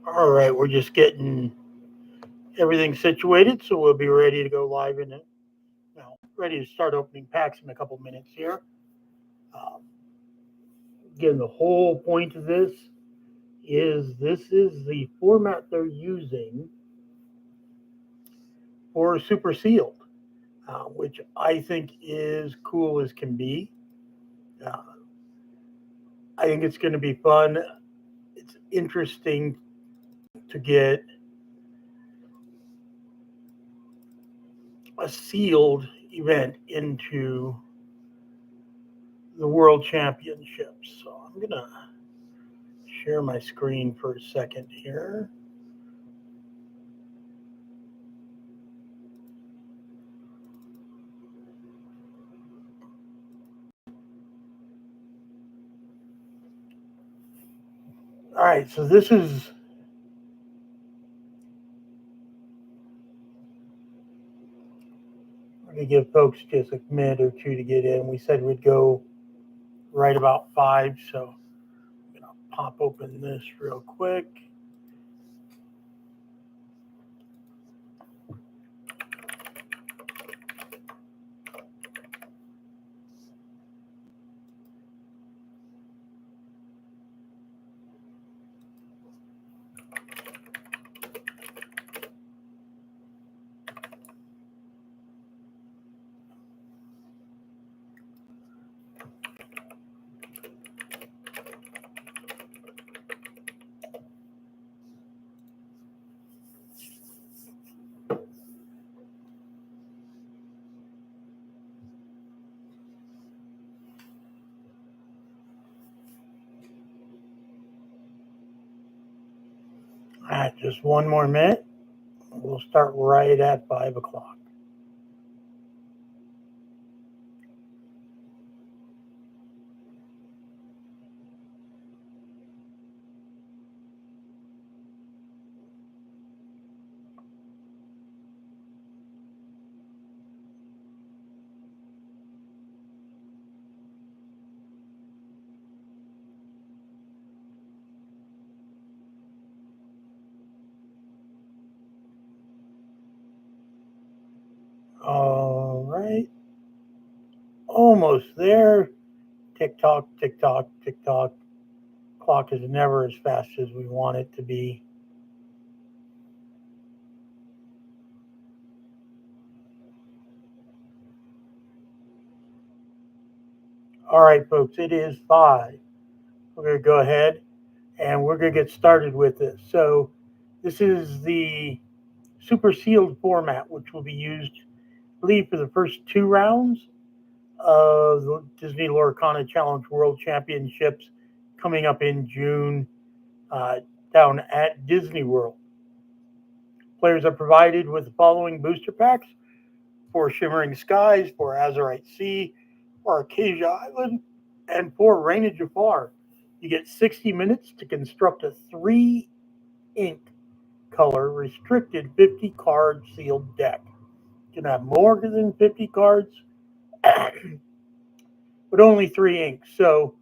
All right, we're just getting everything situated, so we'll be ready to go live in it. Now, ready to start opening packs in a couple minutes here. Um, Again, the whole point of this is the format they're using for Super Sealed, which I think is cool as can be. Uh, I think it's going to be fun. It's interesting to get a sealed event into the World Championships. So I'm going to share my screen for a second here. All right, so this is I'm going to give folks just a minute or two to get in. We said we'd go right about 5, so I'm going to pop open this real quick. All right, just one more minute. We'll start right at 5 o'clock. All right, almost there. Tick tock, tick tock, tick tock. Clock is never as fast as we want it to be. All right, folks, it is 5. We're going to go ahead and we're going to get started with this. So, this is the super sealed format, which will be used, I believe, for the first 2 rounds of the Disney Lorcana Challenge World Championships coming up in June uh, down at Disney World. Players are provided with the following booster packs for Shimmering Skies, for Azurite Sea, for Archazia Island, and for Reign of Jafar. You get 60 minutes to construct a 3 ink color restricted 50 card sealed deck. You can have more than 50 cards, but only 3 inks. So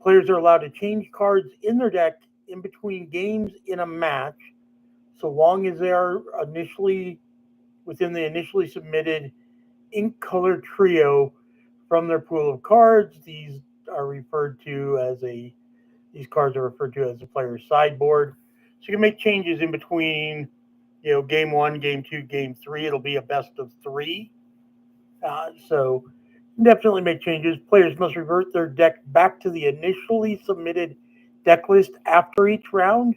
players are allowed to change cards in their deck in between games in a match, so long as they are initially within the initially submitted ink color trio from their pool of cards. These cards are referred to as the player's sideboard. So you can make changes in between, game 1, game 2, game 3. It'll be a best of 3. So definitely make changes. Players must revert their deck back to the initially submitted deck list after each round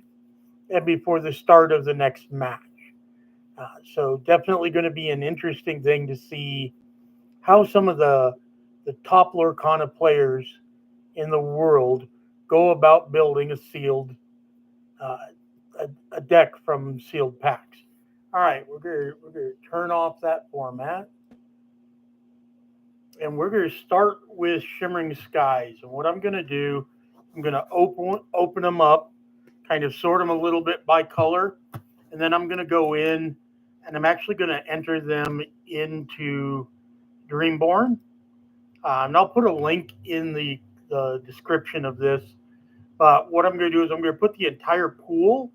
and before the start of the next match. So definitely going to be an interesting thing to see how some of the top Lorcana players in the world go about building uh, a deck from sealed packs. All right, we're gonna turn off that format, and we're gonna start with Shimmering Skies. And what I'm gonna do, I'm gonna open them up, kind of sort them a little bit by color, and then I'm gonna go in, and I'm actually gonna enter them into Dreamborn. And I'll put a link in the description of this But what I'm going to do is I'm going to put the entire pool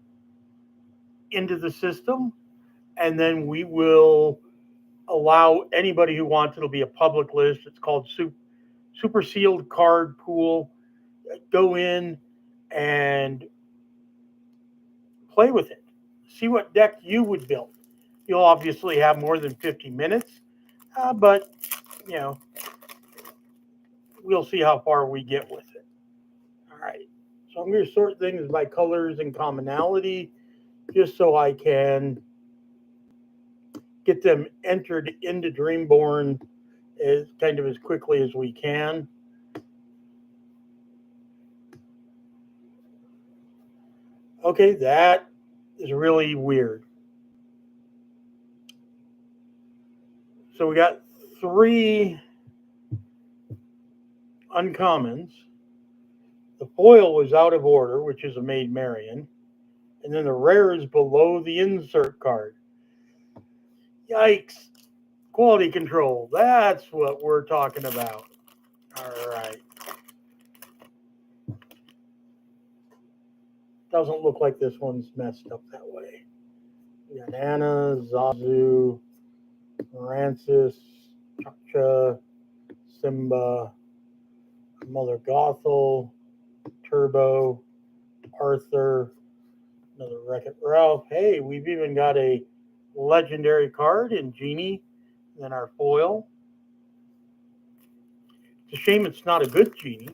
into the system, and then we will allow anybody who wants. It'll be a public list. It's called Super Sealed Card Pool. Go in and play with it. See what deck you would build. You'll obviously have more than 50 minutes, but you know, we'll see how far we get with it. All right. So I'm going to sort things by colors and commonality, just so I can get them entered into Dreamborn as quickly as we can. Okay, that is really weird. So we got 3 uncommons. The foil was out of order, which is a Maid Marian. And then the rare is below the insert card. Yikes. Quality control. That's what we're talking about. All right. Doesn't look like this one's messed up that way. We got Anna, Zazu, Francis, Chacha, Simba, Mother Gothel, Turbo, Arthur, another Wreck-It Ralph. Hey, we've even got a legendary card in Genie in our foil. It's a shame it's not a good Genie.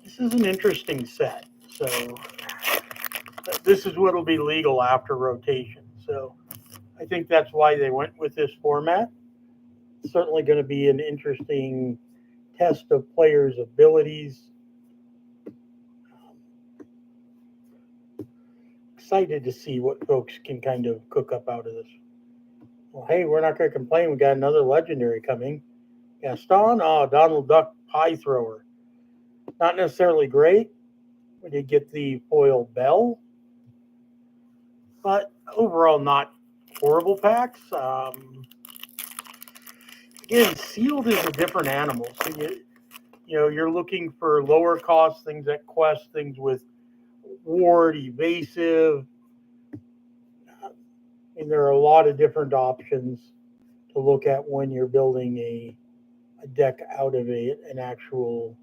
This is an interesting set. So this is what will be legal after rotation. So I think that's why they went with this format. It's certainly going to be an interesting test of players' abilities. Excited to see what folks can kind of cook up out of this. Well, hey, we're not going to complain. We got another legendary coming. Gaston, Donald Duck Pie Thrower. Not necessarily great. We did get the foil bell, but overall not horrible packs. Again, sealed is a different animal. So you're looking for lower cost things at Quest, things with ward, evasive. And there are a lot of different options to look at when you're building a deck out of an actual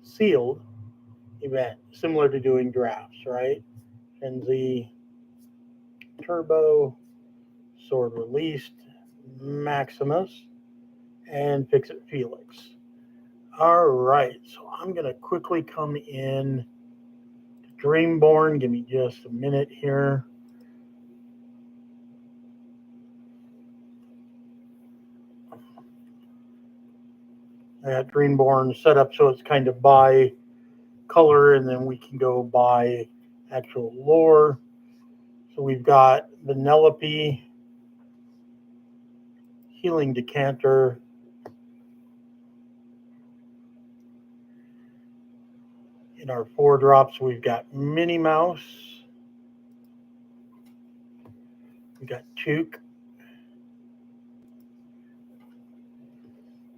sealed event, similar to doing drafts, right? And the Turbo, Sword Released, Maximus, and Fix-It Felix. All right, so I'm going to quickly come in to Dreamborn. Give me just a minute here. I got Dreamborn set up so it's kind of by color, and then we can go by actual lore. So we've got Vanellope, Healing Decanter, in our 4-drops, we've got Minnie Mouse, we got Took,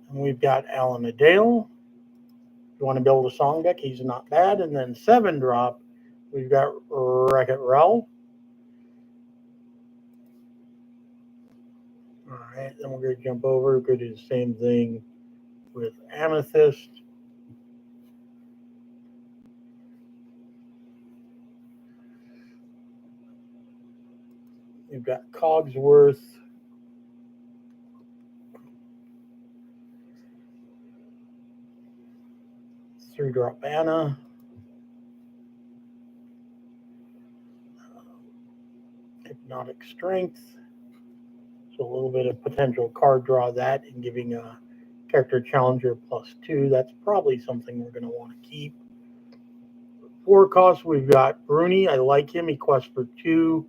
and we've got Alan Adale. If you want to build a song deck, he's not bad. And then 7-drop, we've got Wreck-It Ralph. All right, then we're going to jump over. We're going to do the same thing with Amethyst. We've got Cogsworth. Three-drop Anna. Hypnotic Strength. So a little bit of potential card draw that and giving a character challenger +2. That's probably something we're going to want to keep. 4 costs, we've got Bruni. I like him. He quests for 2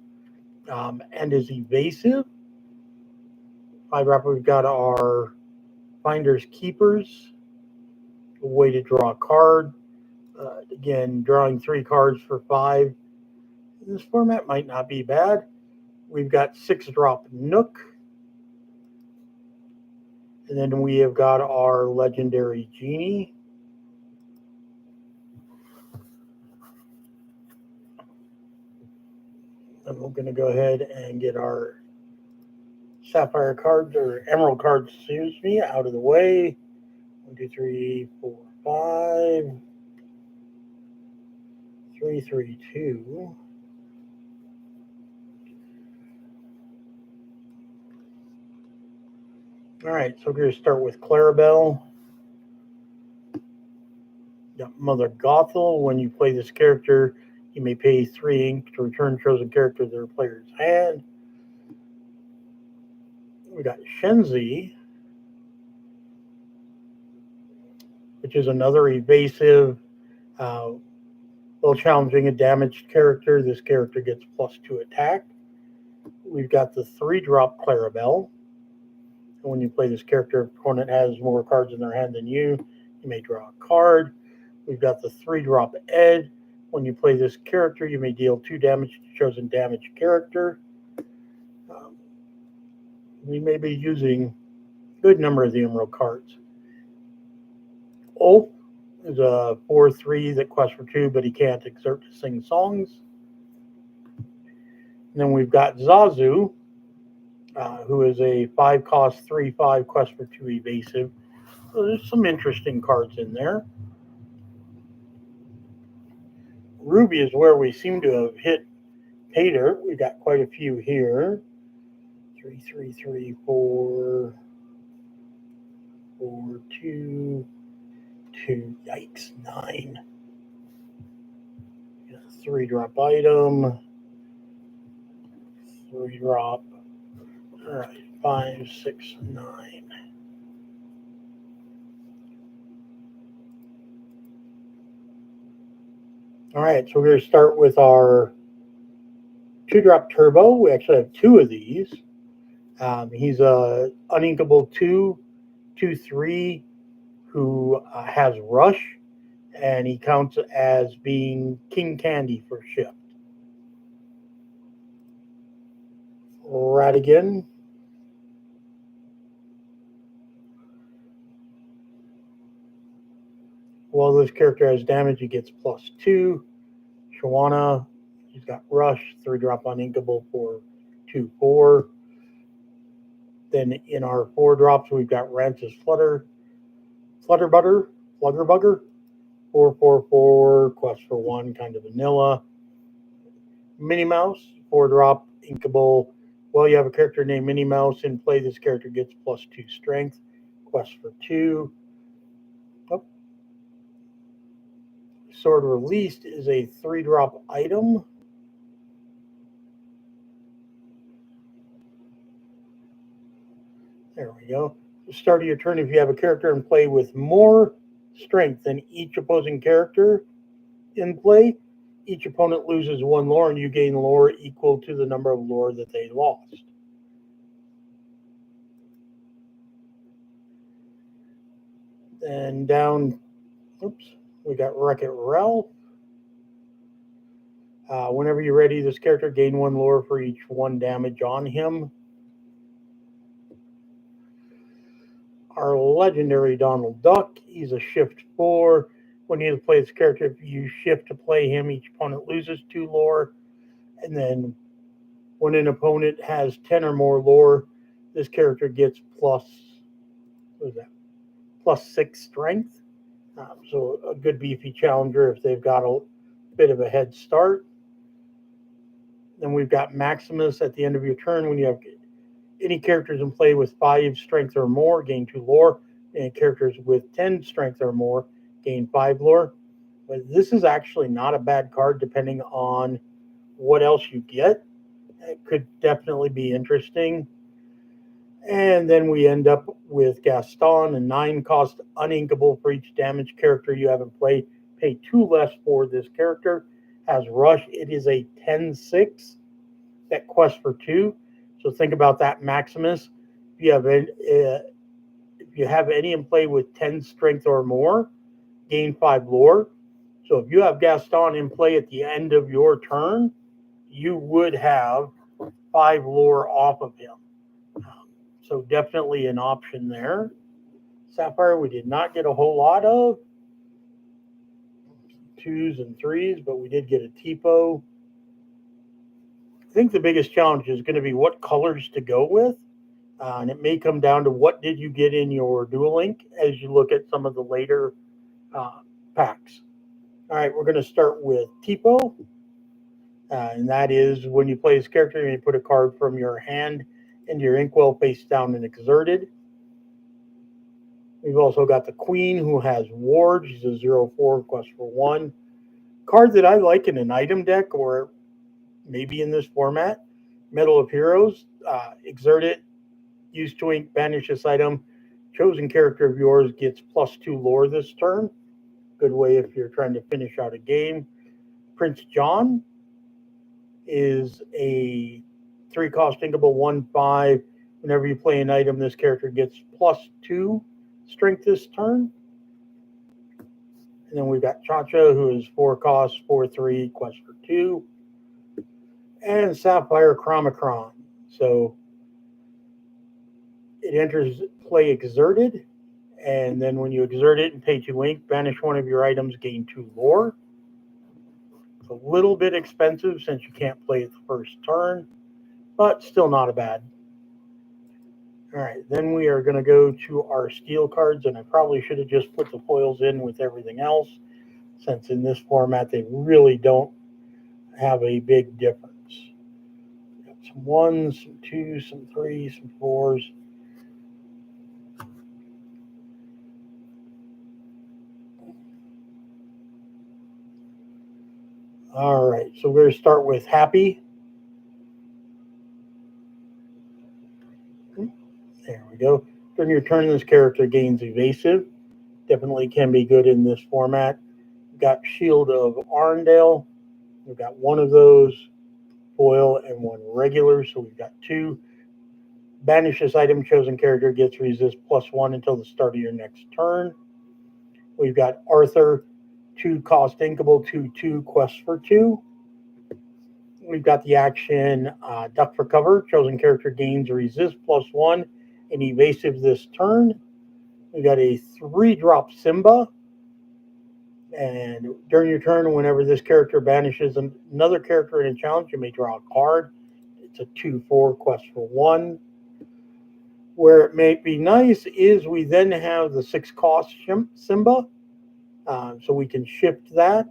and is evasive. 5-drop, we've got our Finders Keepers. A way to draw a card. Again, drawing 3 cards for 5. This format might not be bad. We've got 6-drop Nook. And then we have got our legendary genie. And we're going to go ahead and get our sapphire cards, or emerald cards, excuse me, out of the way. 1, 2, 3, 4, 5. 3, 3, 2. All right, so we're going to start with Clarabelle. Got Mother Gothel. When you play this character, you may pay 3 ink to return chosen character to their player's hand. We got Shenzi, which is another evasive, well, challenging a damaged character. This character gets +2 attack. We've got the 3-drop Clarabelle. And when you play this character, opponent has more cards in their hand than you. You may draw a card. We've got the 3-drop Ed. When you play this character, you may deal 2 damage to chosen damaged character. We may be using a good number of the emerald cards. Ulf is a 4/3 that quests for 2, but he can't exert to sing songs. And then we've got Zazu, who is a 5-cost 3/5 quest for 2 evasive. So there's some interesting cards in there. Ruby is where we seem to have hit pay dirt. We've got quite a few here. 3, 3, 3, 4, 4, 2, 2. Yikes, 9. 3-drop item. 3-drop. All right, 5, 6, 9. All right, so we're going to start with our 2-drop Turbo. We actually have 2 of these. He's a uninkable 2/3 who has Rush, and he counts as being King Candy for shift. Ratigan. While this character has damage, he gets +2. Shawana, he's got Rush, 3-drop uninkable for 2/4. Then in our 4-drops, we've got Rance's Flutterbugger, 4/4/4, quest for 1, kind of vanilla. Minnie Mouse, 4-drop, inkable. Well, you have a character named Minnie Mouse in play. This character gets +2 strength, quest for 2. Oh. Sword Released is a 3-drop item. There we go. At the start of your turn, if you have a character in play with more strength than each opposing character in play, each opponent loses 1 lore, and you gain lore equal to the number of lore that they lost. And down, we got Wreck-It Ralph. Whenever you're ready, this character gain 1 lore for each 1 damage on him. Our legendary Donald Duck, he's a shift 4. When you play this character, if you shift to play him, each opponent loses 2 lore. And then when an opponent has 10 or more lore, this character gets +6 strength. So a good beefy challenger if they've got a bit of a head start. Then we've got Maximus at the end of your turn. When you have any characters in play with 5 strength or more, gain 2 lore. And characters with 10 strength or more, gain 5 lore. But this is actually not a bad card depending on what else you get. It could definitely be interesting. And then we end up with Gaston, a 9-cost uninkable for each damaged character you have in play. Pay 2 less for this character. Has Rush. It is a 10/6 that quests for 2. So think about that, Maximus. If you have any in play with 10 strength or more, gain 5 lore. So if you have Gaston in play at the end of your turn, you would have 5 lore off of him. So definitely an option there. Sapphire, we did not get a whole lot of 2s and 3s, but we did get a TPO. I think the biggest challenge is going to be what colors to go with. And it may come down to what did you get in your Duel Link as you look at some of the later packs. All right, we're going to start with TPO. And that is when you play this character, you may put a card from your hand into your inkwell face down and exerted. We've also got the Queen, who has Ward. She's a 0/4, quest for 1. Card that I like in an item deck or maybe in this format, Medal of Heroes. Exert it, use 2 ink, banish this item. Chosen character of yours gets +2 lore this turn. Good way if you're trying to finish out a game. Prince John is a 3-cost inkable 1/5. Whenever you play an item, this character gets +2 strength this turn. And then we've got Cha-Cha, who is 4 costs, 4/3, quest for 2. And Sapphire Chromacron. So it enters play exerted. And then when you exert it and pay 2 ink, banish one of your items, gain 2 lore. It's a little bit expensive since you can't play it the first turn, but still not a bad. All right, then we are going to go to our steel cards, and I probably should have just put the foils in with everything else, since in this format they really don't have a big difference. Got some 1s, some 2s, some 3s, some 4s. All right, so we're going to start with Happy. There we go. During your turn, this character gains evasive. Definitely can be good in this format. We've got Shield of Arndale. We've got 1 of those, foil, and 1 regular, so we've got 2. Banish this item, chosen character gets resist +1 until the start of your next turn. We've got Arthur, 2-cost inkable, 2/2, quest for 2. We've got the action Duck for Cover. Chosen character gains resist +1 and evasive this turn. We've got a 3-drop Simba. And during your turn, whenever this character banishes another character in a challenge, you may draw a card. It's a 2/4, quest for 1. Where it may be nice is we then have the 6-cost Simba. So we can shift that.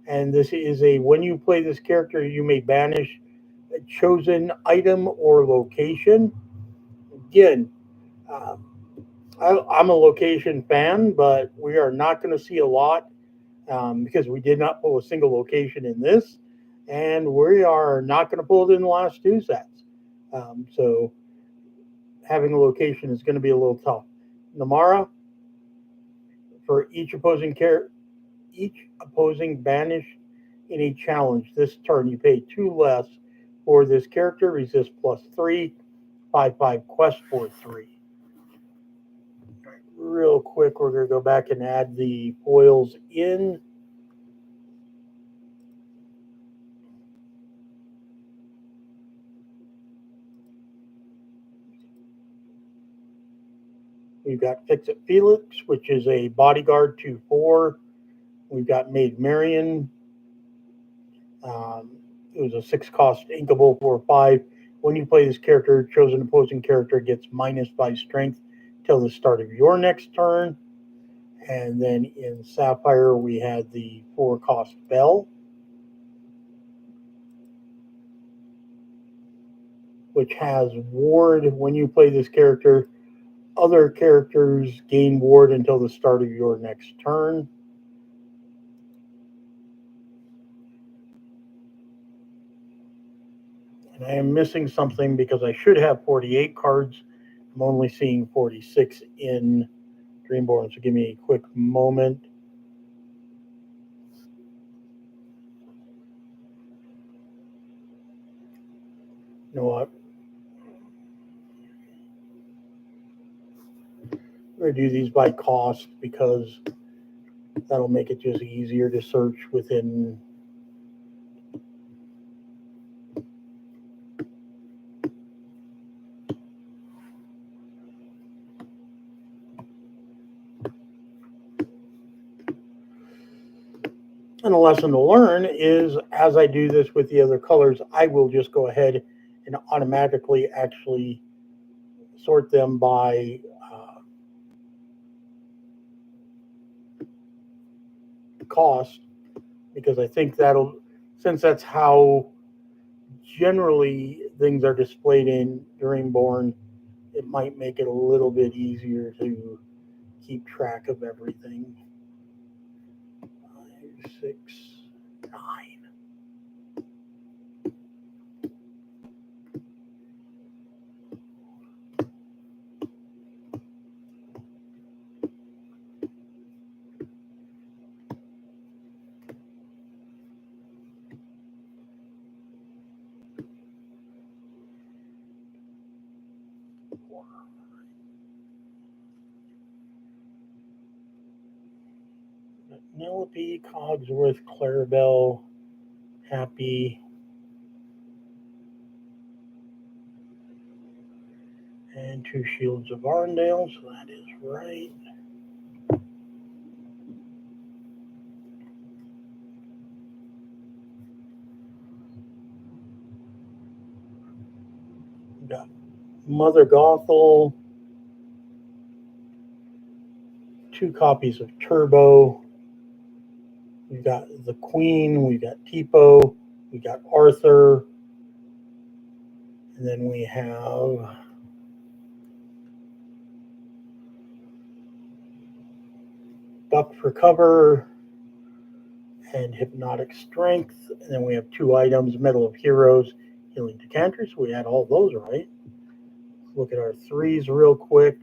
And this is a, when you play this character, you may banish a chosen item or location. Again, I'm a location fan, but we are not going to see a lot because we did not pull a single location in this. And we are not going to pull it in the last 2 sets. So having a location is going to be a little tough. Namara, for each opposing banish in a challenge this turn, you pay 2 less for this character. Resist +3, 5/5, quest for 3. Right, real quick, we're going to go back and add the foils in. We've got Fix It Felix, which is a bodyguard 2/4. We've got Maid Marian. It was a 6-cost inkable 4/5. When you play this character, chosen opposing character gets -5 strength till the start of your next turn. And then in Sapphire, we had the 4-cost Bell, which has Ward. When you play this character, other characters gain Ward until the start of your next turn. And I am missing something because I should have 48 cards. I'm only seeing 46 in Dreamborn, so give me a quick moment. You know what? I'm going to do these by cost because that'll make it just easier to search within. And the lesson to learn is, as I do this with the other colors, I will just go ahead and automatically actually sort them by cost, because I think that'll, since that's how generally things are displayed in Dreamborn, it might make it a little bit easier to keep track of everything. 5, 6, 9. Penelope, Cogsworth, Clarabelle, Happy, and 2 Shields of Arndale, so that is right. We got Mother Gothel, 2 copies of Turbo. We've got the Queen, we've got Tipo, we got Arthur, and then we have Buck for Cover and Hypnotic Strength. And then we have 2 items, Medal of Heroes, Healing Decanters. We had all those right. Let's look at our 3s real quick.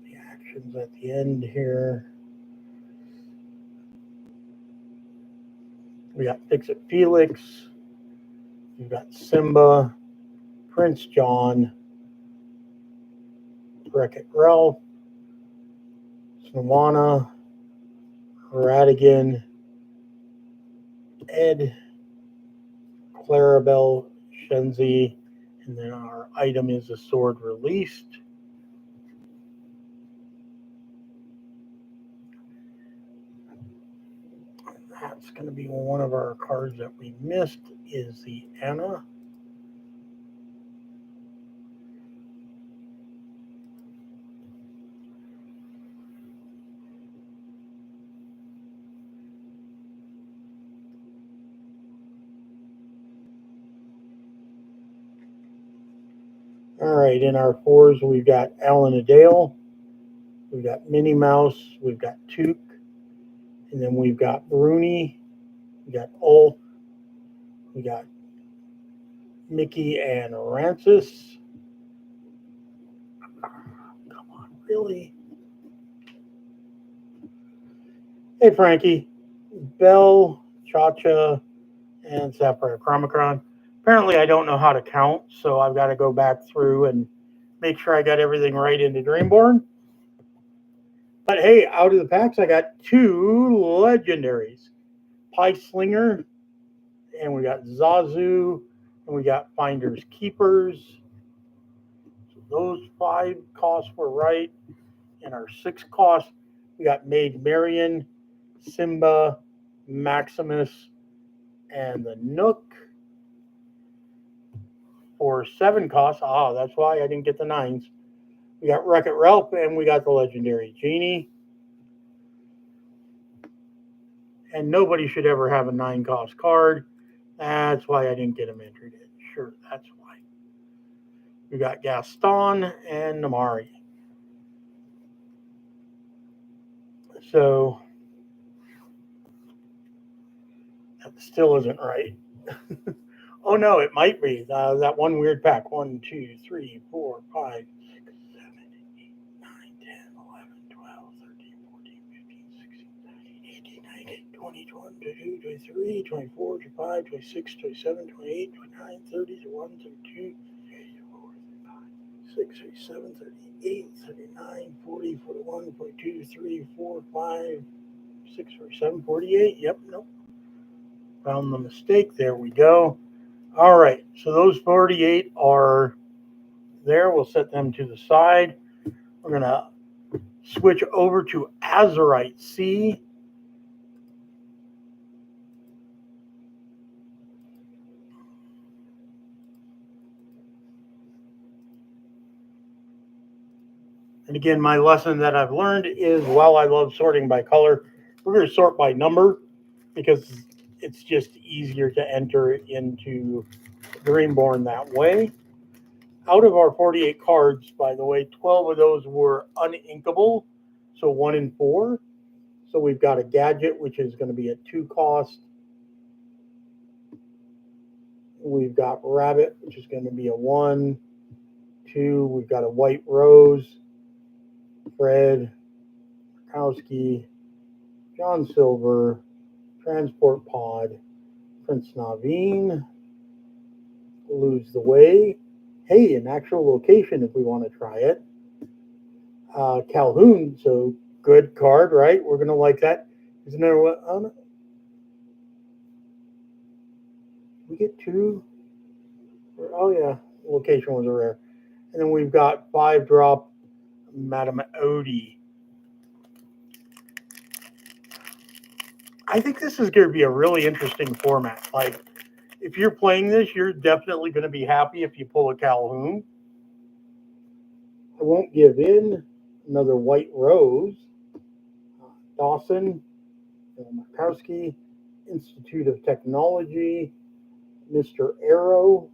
The actions at the end here. We got Fix It Felix. We've got Simba, Prince John, Wreck-It Ralph, Swana, Radigan, Ed, Clarabelle, Shenzi, and then our item is a sword released. That's going to be one of our cards that we missed, is the Anna. All right, in our 4s, we've got Alan Adale, we've got Minnie Mouse, we've got Took, and then we've got Bruni, we got Ulf, we got Mickey and Rancis. Come on, really? Hey, Frankie, Belle, Cha-Cha, and Sapphire Chromacron. Apparently, I don't know how to count, so I've got to go back through and make sure I got everything right into Dreamborn. But hey, out of the packs, I got 2 legendaries. Pie Slinger, and we got Zazu, and we got Finders Keepers. So those 5 costs were right. And our 6 costs, we got Maid Marian, Simba, Maximus, and the Nook. For 7 costs, that's why I didn't get the 9s. We got Wreck-It Ralph, and we got the legendary Genie. And nobody should ever have a 9-cost card. That's why I didn't get them entered in. Sure, that's why. We got Gaston and Namari. So that still isn't right. Oh no, it might be. That one weird pack. 1, 2, 3, 4, 5, 6, 7, 8, 9, 10, 11, 12, 13, 14, 15, 16, 17, 18, 19, 20, 21, 22, 23, 24, 25, 26, 27, 28, 29, 30, 31, 32, 34, 35, 36, 37, 38, 39, 40, 41, 42, 3, 4, 5, 6, 47, 48. Yep, nope. Found the mistake. There we go. All right, so those 48 are there. We'll set them to the side. We're going to switch over to Azurite Sea. And again, my lesson that I've learned is while I love sorting by color, we're going to sort by number because it's just easier to enter into Dreamborn that way. Out of our 48 cards, by the way, 12 of those were uninkable, so 1 in 4. So we've got a gadget, which is going to be a 2 cost. We've got rabbit, which is going to be a 1, 2. We've got a white rose, Fred, Kowski, John Silver, Transport Pod, Prince Naveen, Lose the Way. Hey, an actual location if we want to try it. Calhoun, so good card, right? We're going to like that. Isn't there what? Oh, we get 2. Oh, yeah. Location was a rare. And then we've got 5-drop Madame Odie. I think this is going to be a really interesting format. Like, if you're playing this, you're definitely going to be happy if you pull a Calhoun. I won't give in. Another white rose. Dawson, Markowski, Institute of Technology, Mr. Arrow,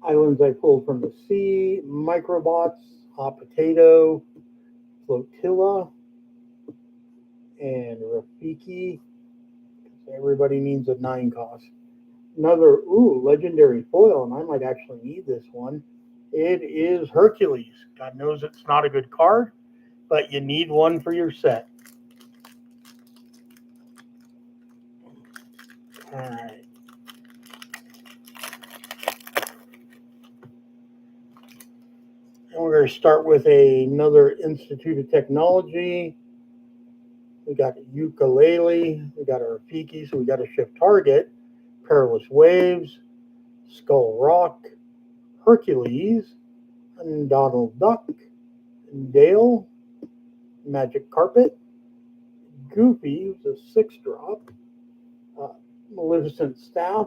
Islands I Pulled from the Sea, Microbots, Hot Potato, Flotilla, and Rafiki. Everybody needs a 9 cost. Another, legendary foil, and I might actually need this one. It is Hercules. God knows it's not a good card, but you need one for your set. All right. And we're going to start with another Institute of Technology. We got a ukulele. We got a Rafiki, so we got a shift target. Perilous Waves, Skull Rock, Hercules, and Donald Duck, Dale, Magic Carpet, Goofy, who's a 6-drop, Maleficent Staff,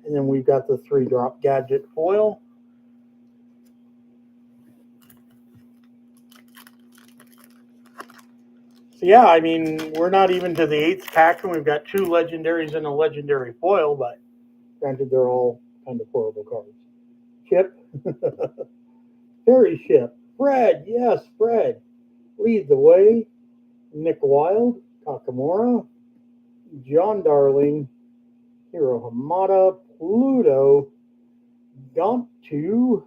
and then we've got the 3-drop Gadget Foil. So yeah, I mean, we're not even to the 8th pack, and we've got 2 legendaries and a legendary foil, but granted, they're all kind of horrible cards. Chip, Fairy Ship, Fred, yes, Fred, Lead the Way, Nick Wilde, Kakamura, John Darling, Hiro Hamada, Pluto, Gaunt 2,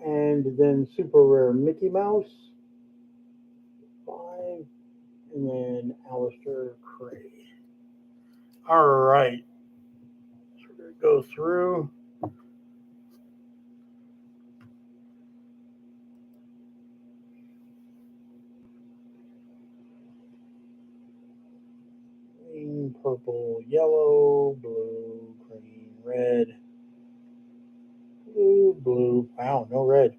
and then Super Rare Mickey Mouse, 5, and then Alistair Cray. All right. So we're going to go through. Green, purple, yellow, blue, green, red, blue, blue. Wow, no red.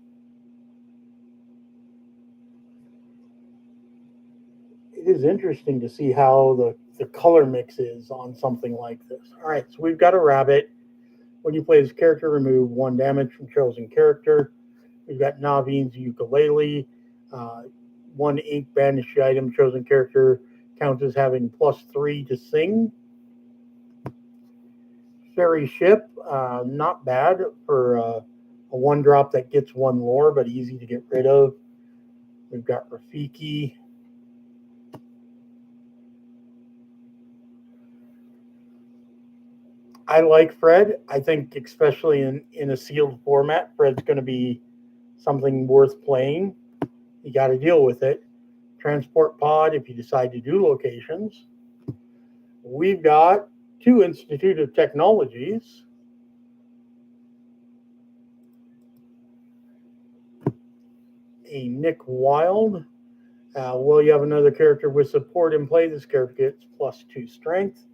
It is interesting to see how the color mix is on something like this. All right, so we've got a rabbit. When you play this character, remove 1 damage from chosen character. We've got Naveen's ukulele. 1 ink banished item, chosen character counts as having +3 to sing. Fairy Ship, not bad for a 1-drop that gets 1 lore, but easy to get rid of. We've got Rafiki. I like Fred. I think especially in a sealed format, Fred's going to be something worth playing. You got to deal with it. Transport Pod if you decide to do locations. We've got 2 Institute of Technologies. A Nick Wilde. Well, you have another character with support in play. This character gets +2 strength.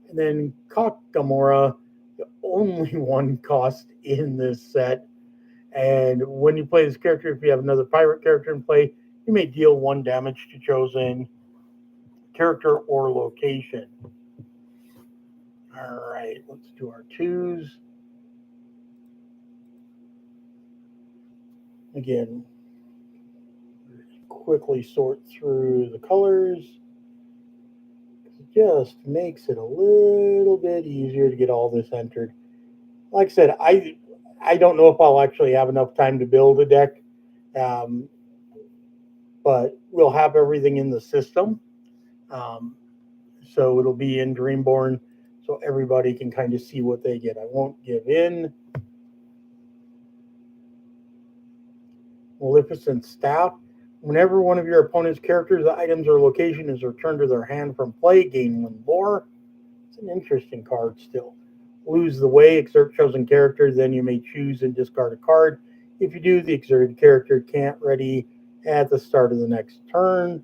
And then Kakamura, the only 1 cost in this set. And when you play this character, if you have another pirate character in play, you may deal 1 damage to chosen character or location. All right, let's do our 2s. Again, quickly sort through the colors. It just makes it a little bit easier to get all this entered. Like I said, I don't know if I'll actually have enough time to build a deck, but we'll have everything in the system. So it'll be in Dreamborn, so everybody can kind of see what they get. I won't give in. Maleficent Staff. Whenever one of your opponent's characters, items, or location is returned to their hand from play, gain 1 lore. It's an interesting card still. Lose the way, exert chosen character, then you may choose and discard a card. If you do, the exerted character can't ready at the start of the next turn.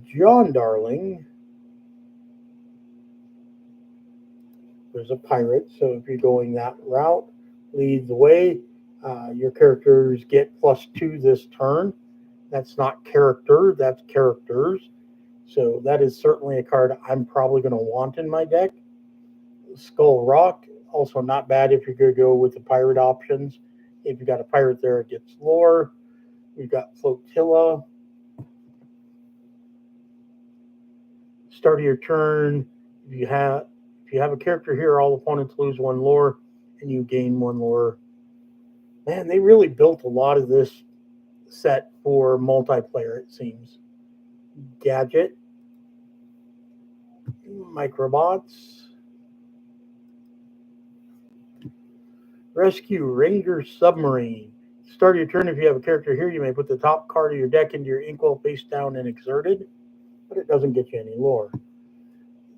John Darling. There's a pirate, so if you're going that route, lead the way. Your characters get +2 this turn. That's not character, that's characters. So that is certainly a card I'm probably going to want in my deck. Skull Rock, also not bad if you're going to go with the pirate options. If you got a pirate there, it gets lore. We've got Flotilla. Start of your turn, if you have a character here, all opponents lose 1 lore, and you gain 1 lore. Man, they really built a lot of this set for multiplayer, it seems. Gadget. Microbots. Rescue Ranger Submarine. Start of your turn, if you have a character here, you may put the top card of your deck into your inkwell face down and exerted, but it doesn't get you any lore.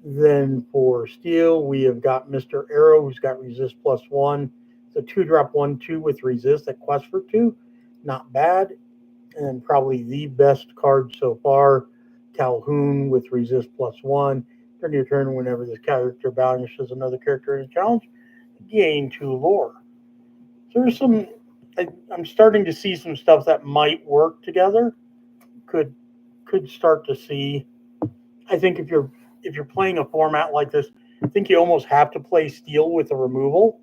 Then for steel, we have got Mr. Arrow, who's got resist +1. It's a 2-drop 1/2 with resist that quests for 2. Not bad. And probably the best card so far, Calhoun with resist +1. Turn your turn whenever this character banishes another character in a challenge. Gain 2 lore. So there's some, I'm starting to see some stuff that might work together. Could start to see. I think if you're playing a format like this, I think you almost have to play steel with a removal.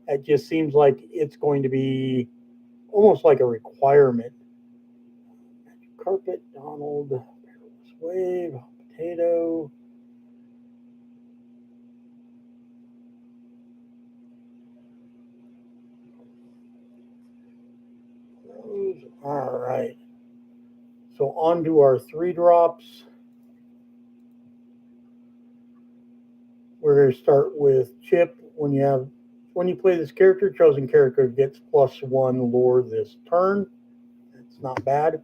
It just seems like it's going to be almost like a requirement. Carpet, Donald, Perilous Wave, Potato. All right. So on to our 3-drops. We're going to start with Chip. When you play this character, chosen character gets +1 lore this turn. That's not bad.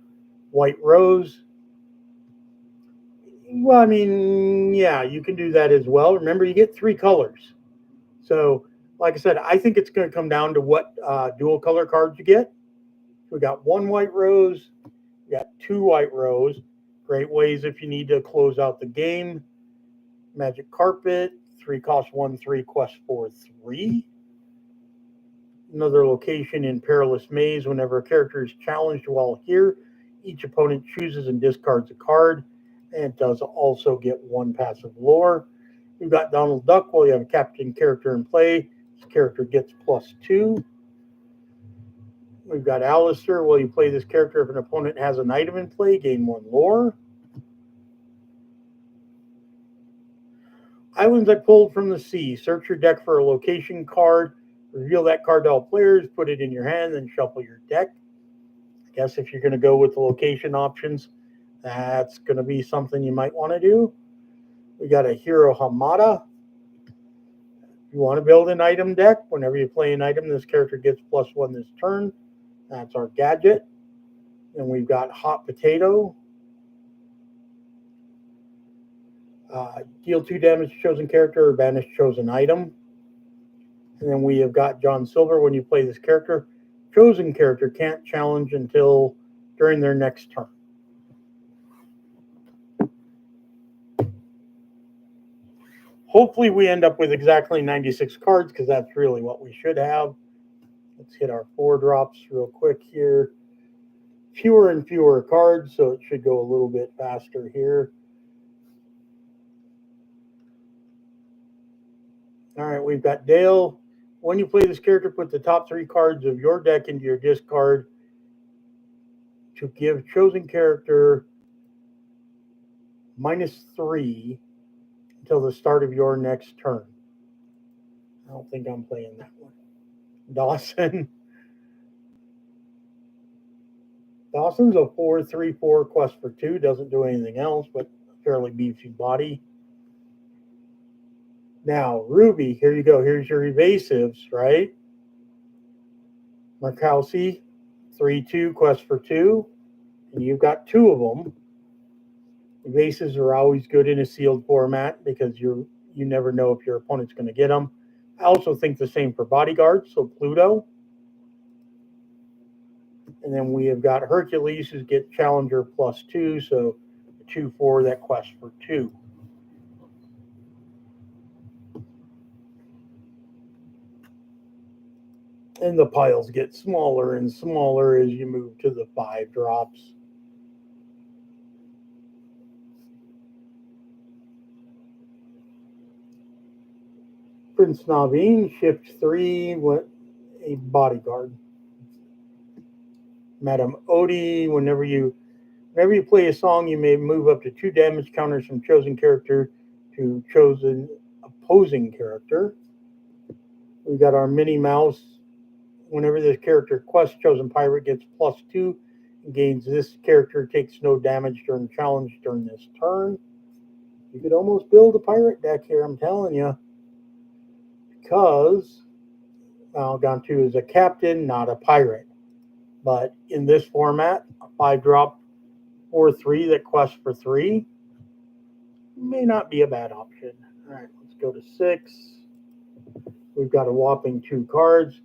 White Rose. Well, I mean, yeah, you can do that as well. Remember, you get 3 colors. So, like I said, I think it's going to come down to what dual color cards you get. We got 1 White Rose. We got 2 White Rose. Great ways if you need to close out the game. Magic Carpet. 3 cost 1, 3 quest 4, 3. Another location in Perilous Maze. Whenever a character is challenged while here, each opponent chooses and discards a card. And it does also get 1 passive lore. We've got Donald Duck. While you have a captain character in play, this character gets +2. We've got Alistair. While you play this character, if an opponent has an item in play, gain 1 lore. Islands I pulled from the sea. Search your deck for a location card. Reveal that card to all players. Put it in your hand, then shuffle your deck. I guess if you're going to go with the location options, that's going to be something you might want to do. We got a Hero Hamada. You want to build an item deck. Whenever you play an item, this character gets +1 this turn. That's our gadget. And we've got Hot Potato. Deal 2 damage to chosen character or banish chosen item. And then we have got John Silver. When you play this character, chosen character can't challenge until during their next turn. Hopefully we end up with exactly 96 cards, because that's really what we should have. Let's hit our 4 drops real quick here. Fewer and fewer cards, so it should go a little bit faster here. All right, we've got Dale. When you play this character, put the top 3 cards of your deck into your discard to give chosen character -3 until the start of your next turn. I don't think I'm playing that one. Dawson. Dawson's a 4/3/4 quest for 2. Doesn't do anything else, but fairly beefy body. Now, Ruby, here you go. Here's your evasives, right? Markowski, 3/2 quest for 2. And you've got 2 of them. Evasives are always good in a sealed format because you never know if your opponent's going to get them. I also think the same for bodyguards, so Pluto. And then we have got Hercules, who get Challenger +2, so 2/4 that quest for 2. And the piles get smaller and smaller as you move to the 5 drops. Prince Naveen, shift 3, a bodyguard. Madame Odie, whenever you play a song, you may move up to 2 damage counters from chosen character to chosen opposing character. We've got our Minnie Mouse. Whenever this character quests, chosen pirate gets +2 and gains this character takes no damage during challenge during this turn. You could almost build a pirate deck here, I'm telling you. Because Malgon 2 is a captain, not a pirate. But in this format, a 5-drop 4/3 that quests for 3 may not be a bad option. All right, let's go to 6. We've got a whopping 2 cards.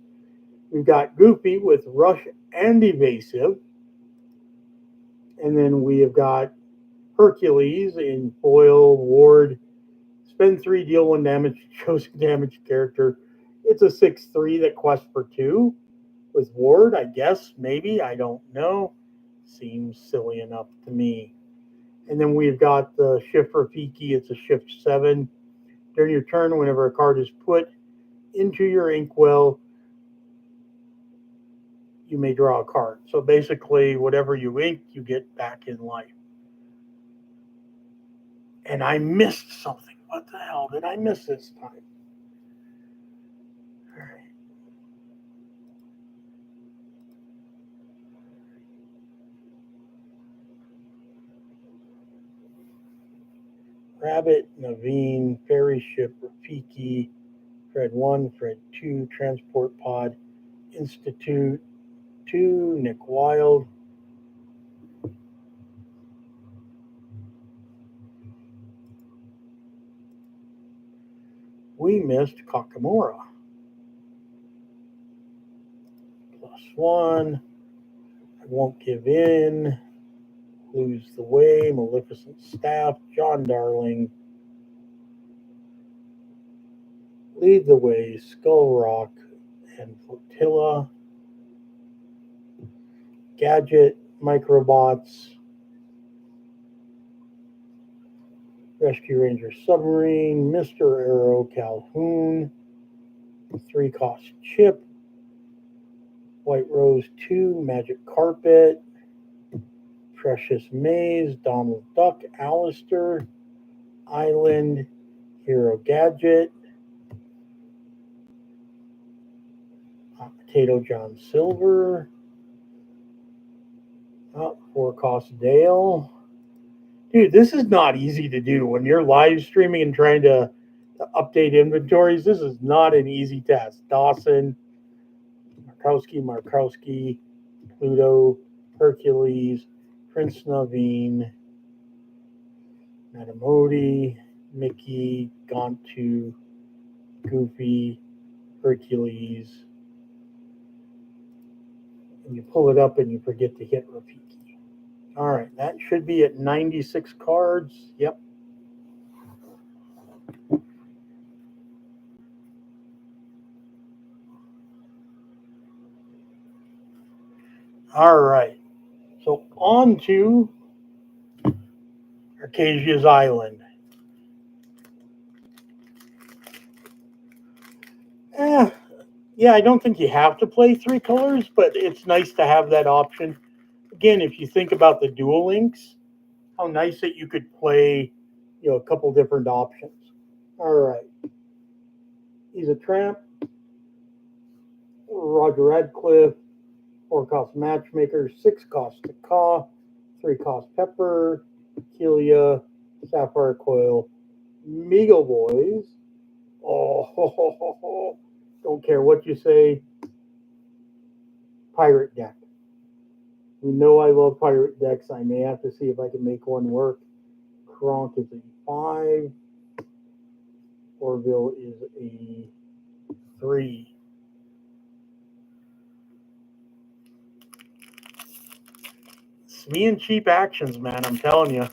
We've got Goofy with Rush and Evasive. And then we have got Hercules in foil, ward. Spend 3, deal 1 damage to chosen damage character. It's a 6/3 that quests for 2 with ward, I guess, maybe, I don't know. Seems silly enough to me. And then we've got the Shift Rafiki. It's a shift 7. During your turn, whenever a card is put into your inkwell, you may draw a card. So basically, whatever you ink, you get back in life. And I missed something. What the hell did I miss this time? All right. Rabbit, Naveen, Ferry Ship, Rafiki, Fred 1, Fred 2, Transport Pod, Institute 2, Nick Wilde. We missed Kakamura. +1. I won't give in. Lose the Way, Maleficent Staff, John Darling. Lead the Way, Skull Rock, and Flotilla. Gadget, Microbots, Rescue Ranger Submarine, Mr. Arrow, Calhoun, 3-cost Chip, White Rose 2, Magic Carpet, Precious Maze, Donald Duck, Alistair, Island, Hero Gadget, Potato John Silver, 4-cost Dale. Dude, this is not easy to do when you're live streaming and trying to update inventories. This is not an easy task. Dawson, Markowski, Pluto, Hercules, Prince Naveen, Madame Odie, Mickey, Gontu, Goofy, Hercules. And you pull it up and you forget to hit Rafiki. All right, that should be at 96 cards. Yep. All right. So on to Archazia's Island. Eh, yeah, I don't think you have to play three colors, but it's nice to have that option. Again, if you think about the dual links, how nice that you could play, a couple different options. All right. He's a tramp. Roger Radcliffe. 4 cost matchmaker. 6 cost to Caw. 3 cost pepper. Kelia. Sapphire coil. Meagle boys. Oh, don't care what you say. Pirate deck. You know I love pirate decks. I may have to see if I can make one work. Kronk is a 5. Orville is a 3. It's me and cheap actions, man. I'm telling you.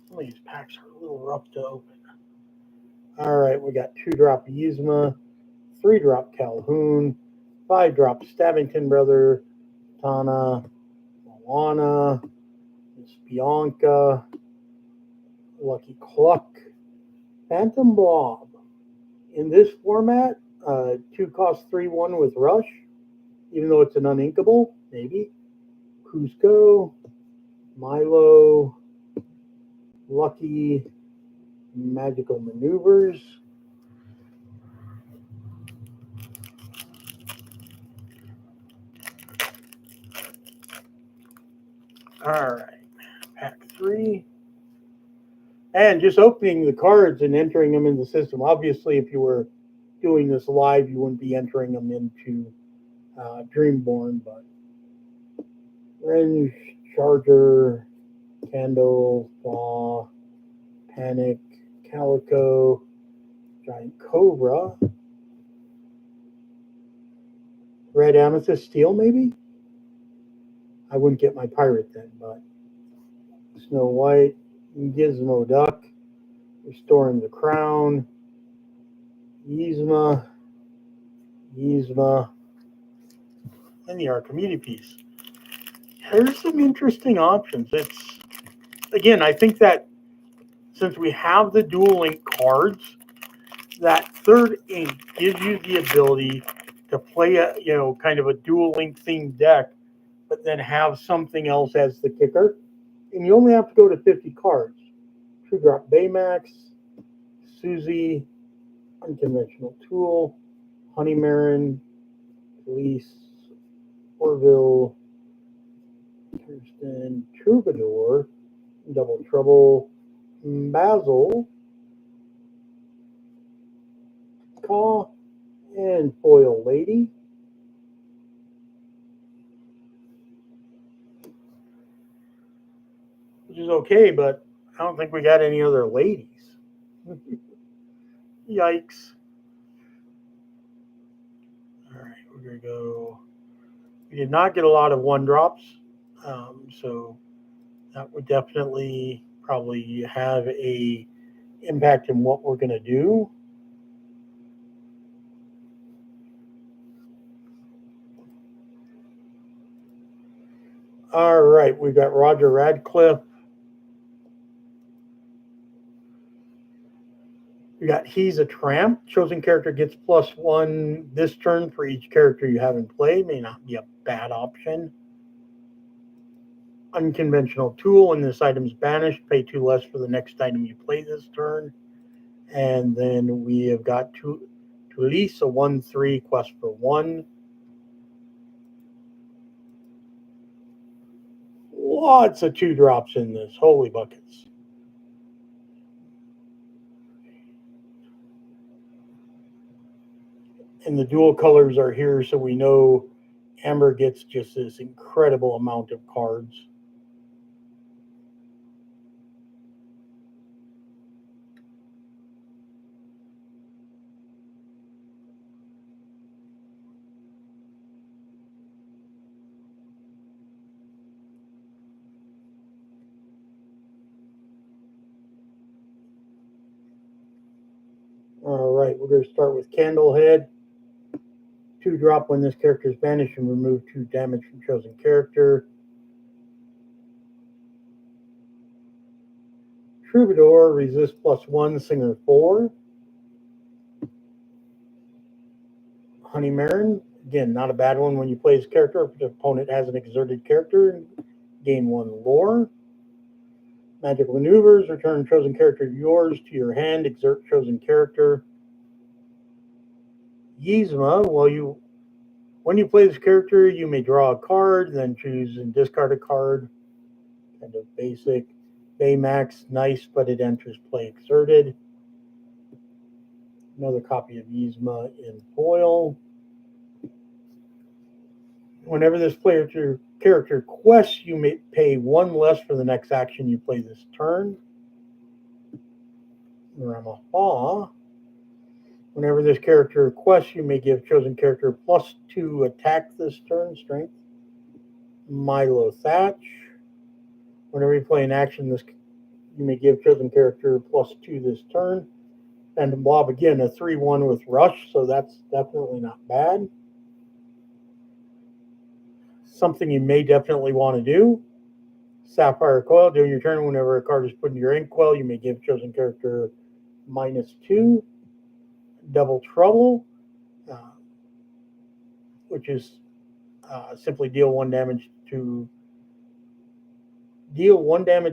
Some of these packs are a little rough to open. All right, we got 2-drop Yzma, 3-drop Calhoun, 5-drop Stabbington Brother, Tana, Moana, Miss Bianca, Lucky Cluck, Phantom Blob. In this format, 2 cost 3/1 with Rush, even though it's an uninkable, maybe. Cusco, Milo, Lucky, Magical Maneuvers. All right, pack 3. And just opening the cards and entering them in the system. Obviously, if you were doing this live, you wouldn't be entering them into Dreamborn, but Range, Charger, Candle, Thaw, Panic, Calico, Giant Cobra, Red Amethyst Steel, maybe? I wouldn't get my pirate then, but Snow White, Gizmo Duck, Restoring the Crown, Yzma, and the Archimedes piece. There's some interesting options. It's again, I think that since we have the dual link cards, that third ink gives you the ability to play a kind of a dual link themed deck, but then have something else as the kicker. And you only have to go to 50 cards. 2-drop Baymax, Susie, Unconventional Tool, Honey Marin, Police, Orville, Kirsten, Troubadour, Double Trouble, Basil, Caw, and Foil Lady. Which is okay, but I don't think we got any other ladies. Yikes. All right, we're going to go. We did not get a lot of 1-drops, so that would definitely probably have a impact in what we're going to do. All right, we've got Roger Radcliffe. We got He's a Tramp. Chosen character gets +1 this turn for each character you have in play. May not be a bad option. Unconventional Tool. When this item's banished, pay 2 less for the next item you play this turn. And then we have got Tulisa, a 1/3 quest for 1. Lots of 2-drops in this. Holy buckets. And the dual colors are here, so we know Amber gets just this incredible amount of cards. All right, we're going to start with Candlehead. 2-drop. When this character is banished, and remove 2 damage from chosen character. Troubadour, resist +1, Singer 4. Honey Marin, again, not a bad one when you play this character. If the opponent has an exerted character, gain 1 lore. Magical Maneuvers, return chosen character yours to your hand, exert chosen character. Yzma, when you play this character, you may draw a card, then choose and discard a card. Kind of basic. Baymax, nice, but it enters play exerted. Another copy of Yzma in foil. Whenever this character quests, you may pay 1 less for the next action you play this turn. Ramaha. Whenever this character quests, you may give chosen character +2 attack this turn, strength. Milo Thatch. Whenever you play an action, you may give chosen character +2 this turn. And Bob, again, a 3/1 with Rush, so that's definitely not bad. Something you may definitely want to do. Sapphire Coil, during your turn, whenever a card is put in your inkwell, you may give chosen character -2. Double Trouble, which is simply deal 1 damage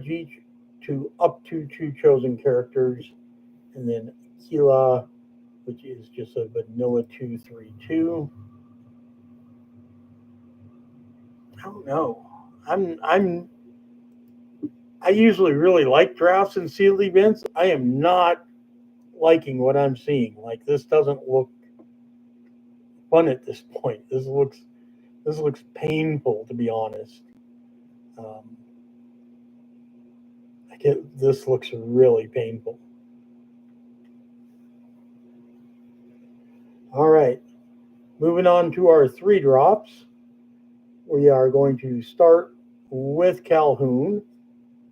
each to up to 2 chosen characters. And then Kila, which is just a vanilla 2/3/2. I don't know. I usually really like drafts and sealed events. I am not liking what I'm seeing. Like, this doesn't look fun at this point. This looks painful, to be honest. This looks really painful. All right, moving on to our 3-drops. We are going to start with Calhoun.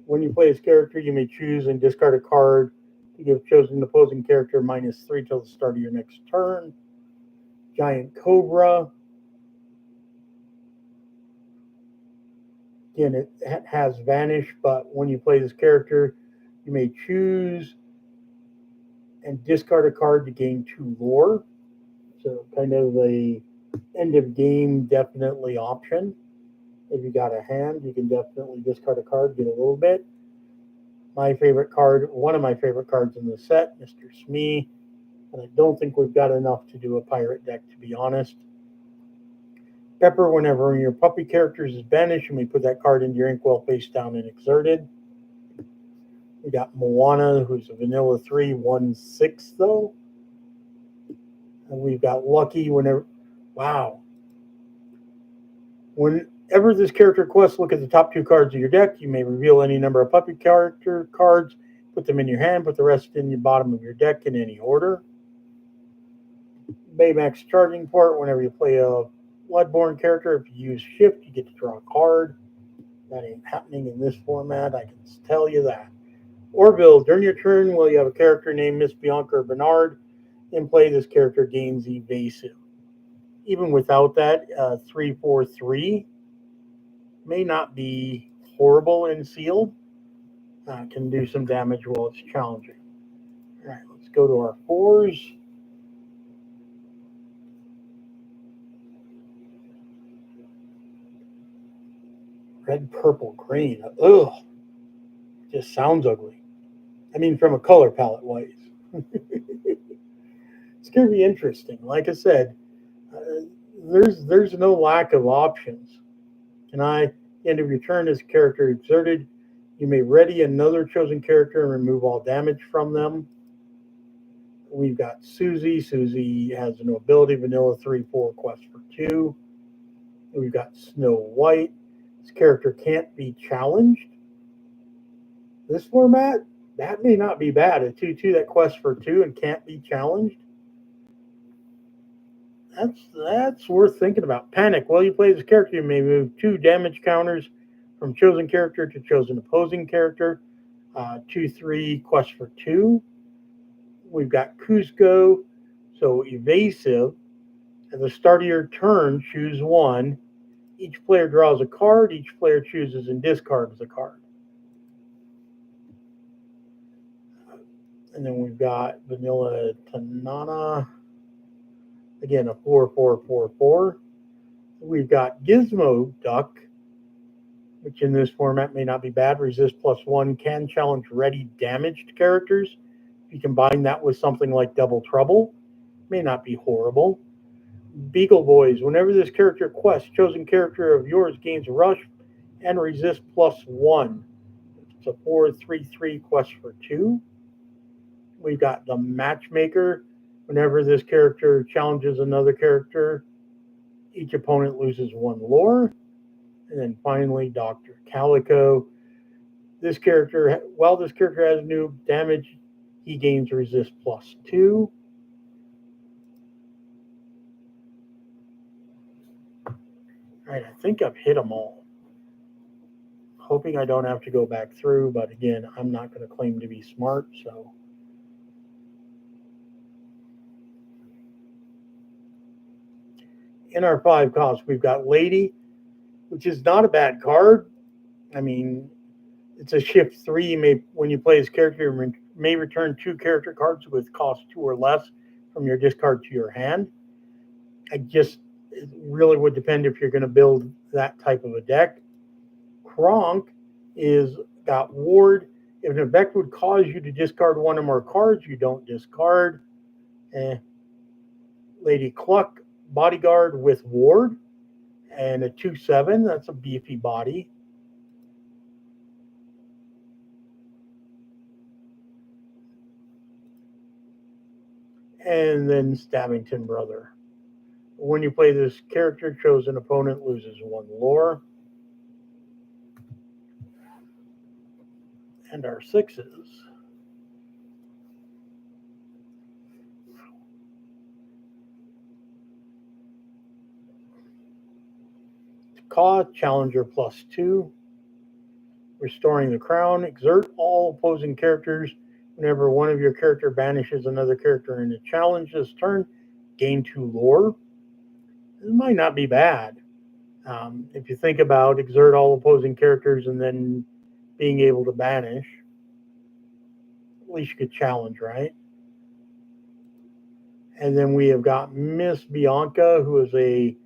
When you play his character, you may choose and discard a card to give chosen opposing character -3 till the start of your next turn. Giant Cobra. Again, it has Vanish, but when you play this character, you may choose and discard a card to gain 2 lore. So kind of a end of game definitely option. If you got a hand, you can definitely discard a card, get a little bit. My favorite card, one of my favorite cards in the set, Mr. Smee. And I don't think we've got enough to do a pirate deck, to be honest. Pepper, whenever your puppy character is banished, you may put that card into your inkwell face down and exerted. We got Moana, who's a vanilla 3/1/6 though. And we've got Lucky whenever. Wow. Whenever this character quests, look at the top 2 cards of your deck. You may reveal any number of puppy character cards, put them in your hand, put the rest in the bottom of your deck in any order. Baymax charging port, whenever you play a Bloodborne character, if you use Shift, you get to draw a card. That ain't happening in this format, I can tell you that. Orville, during your turn, while you have a character named Miss Bianca or Bernard in play, this character gains evasive. Even without that, 3/4/3 may not be horrible in sealed. Can do some damage while it's challenging. All right, let's go to our 4s. Red, purple, green. Ugh. Just sounds ugly. I mean, from a color palette wise. It's going to be interesting. Like I said, there's no lack of options. End of your turn, as a character exerted, you may ready another chosen character and remove all damage from them. We've got Susie. Susie has no ability, vanilla 3/4, quest for 2. We've got Snow White. This character can't be challenged. This format, that may not be bad. A 2/2 that quests for 2 and can't be challenged. That's worth thinking about. Panic. While you play this character, you may move 2 damage counters from chosen character to chosen opposing character. 2/3 quest for 2. We've got Cusco, so evasive. At the start of your turn, choose one. Each player draws a card. Each player chooses and discards a card. And then we've got Vanilla Tanana. Again, a 4/4/4/4. We've got Gizmo Duck, which in this format may not be bad. Resist +1, can challenge ready damaged characters. If you combine that with something like Double Trouble, may not be horrible. Beagle Boys, whenever this character quests, chosen character of yours gains rush and resist +1. It's a 4/3/3 quest for 2. We've got the Matchmaker. Whenever this character challenges another character, each opponent loses 1 lore. And then finally, Dr. Calico. This character, while this character has new damage, he gains resist +2. All right, I think I've hit them all. Hoping I don't have to go back through, but again, I'm not going to claim to be smart, so. In our 5 costs, we've got Lady, which is not a bad card. I mean, it's a shift 3. When you play this character, you may return 2 character cards with cost 2 or less from your discard to your hand. It really would depend if you're going to build that type of a deck. Kronk is got Ward. If an effect would cause you to discard 1 or more cards, you don't discard. Lady Cluck, Bodyguard with Ward, and a 2/7. That's a beefy body. And then Stabbington Brother. When you play this character, chosen opponent loses 1 lore. And our 6s. Caw, Challenger +2. Restoring the Crown. Exert all opposing characters. Whenever one of your character banishes another character in a challenge this turn, gain 2 lore. This might not be bad. If you think about exert all opposing characters and then being able to banish, at least you could challenge, right? And then we have got Miss Bianca, who is a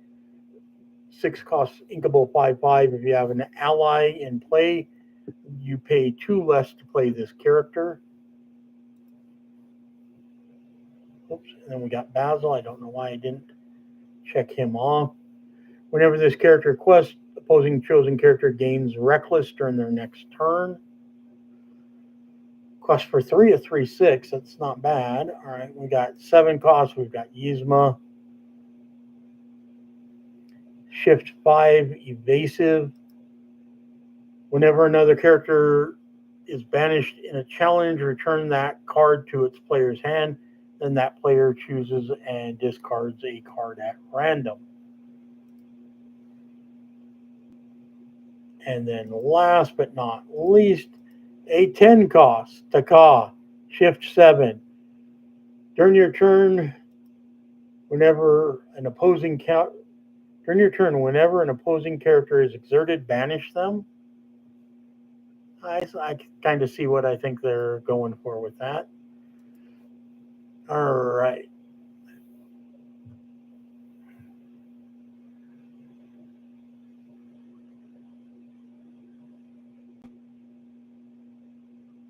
6-cost inkable 5/5. If you have an ally in play, you pay 2 less to play this character. Oops. And then we got Basil. I don't know why I didn't check him off. Whenever this character quests, opposing chosen character gains Reckless during their next turn. Quest for 3, a 3/6. That's not bad. All right, we got 7 costs. We've got Yzma. Shift 5, Evasive. Whenever another character is banished in a challenge, return that card to its player's hand. Then that player chooses and discards a card at random. And then last but not least, a 10 cost, Taka, Shift 7. During your turn, whenever an opposing character is exerted, banish them. I kind of see what I think they're going for with that. All right.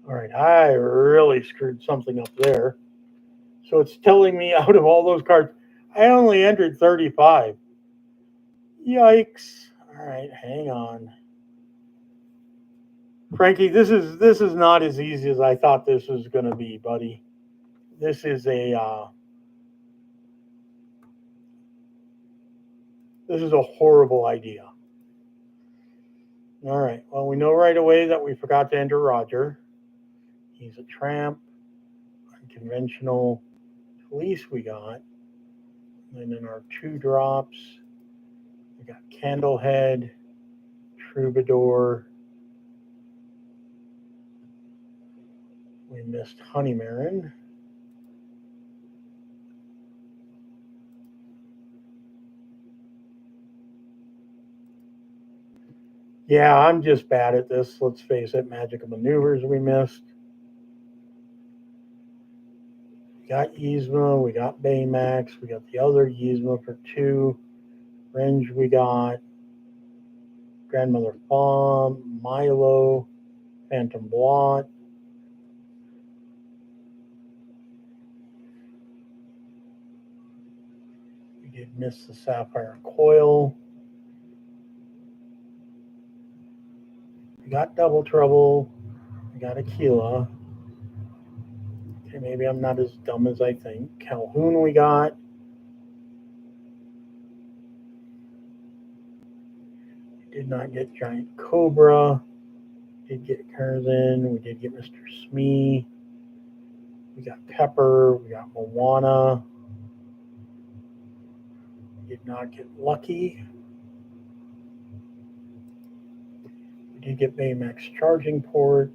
All right, I really screwed something up there. So it's telling me out of all those cards, I only entered 35. Yikes. All right, hang on. Frankie, this is not as easy as I thought this was going to be, buddy. This is a horrible idea. All right. Well, we know right away that we forgot to enter Roger. He's a tramp, unconventional. Police we got. And in our 2 drops, we got Candlehead, Troubadour. We missed Honeymarin. Yeah, I'm just bad at this. Let's face it. Magical maneuvers we missed. We got Yzma. We got Baymax. We got the other Yzma for 2. Range we got. Grandmother Fawn, Milo, Phantom Blot. We did miss the Sapphire Coil. We got Double Trouble. We got Aquila. Okay, maybe I'm not as dumb as I think. Calhoun we got. We did not get Giant Cobra. We did get Curzon. We did get Mr. Smee. We got Pepper. We got Moana. We did not get Lucky. We did get Baymax Charging Port.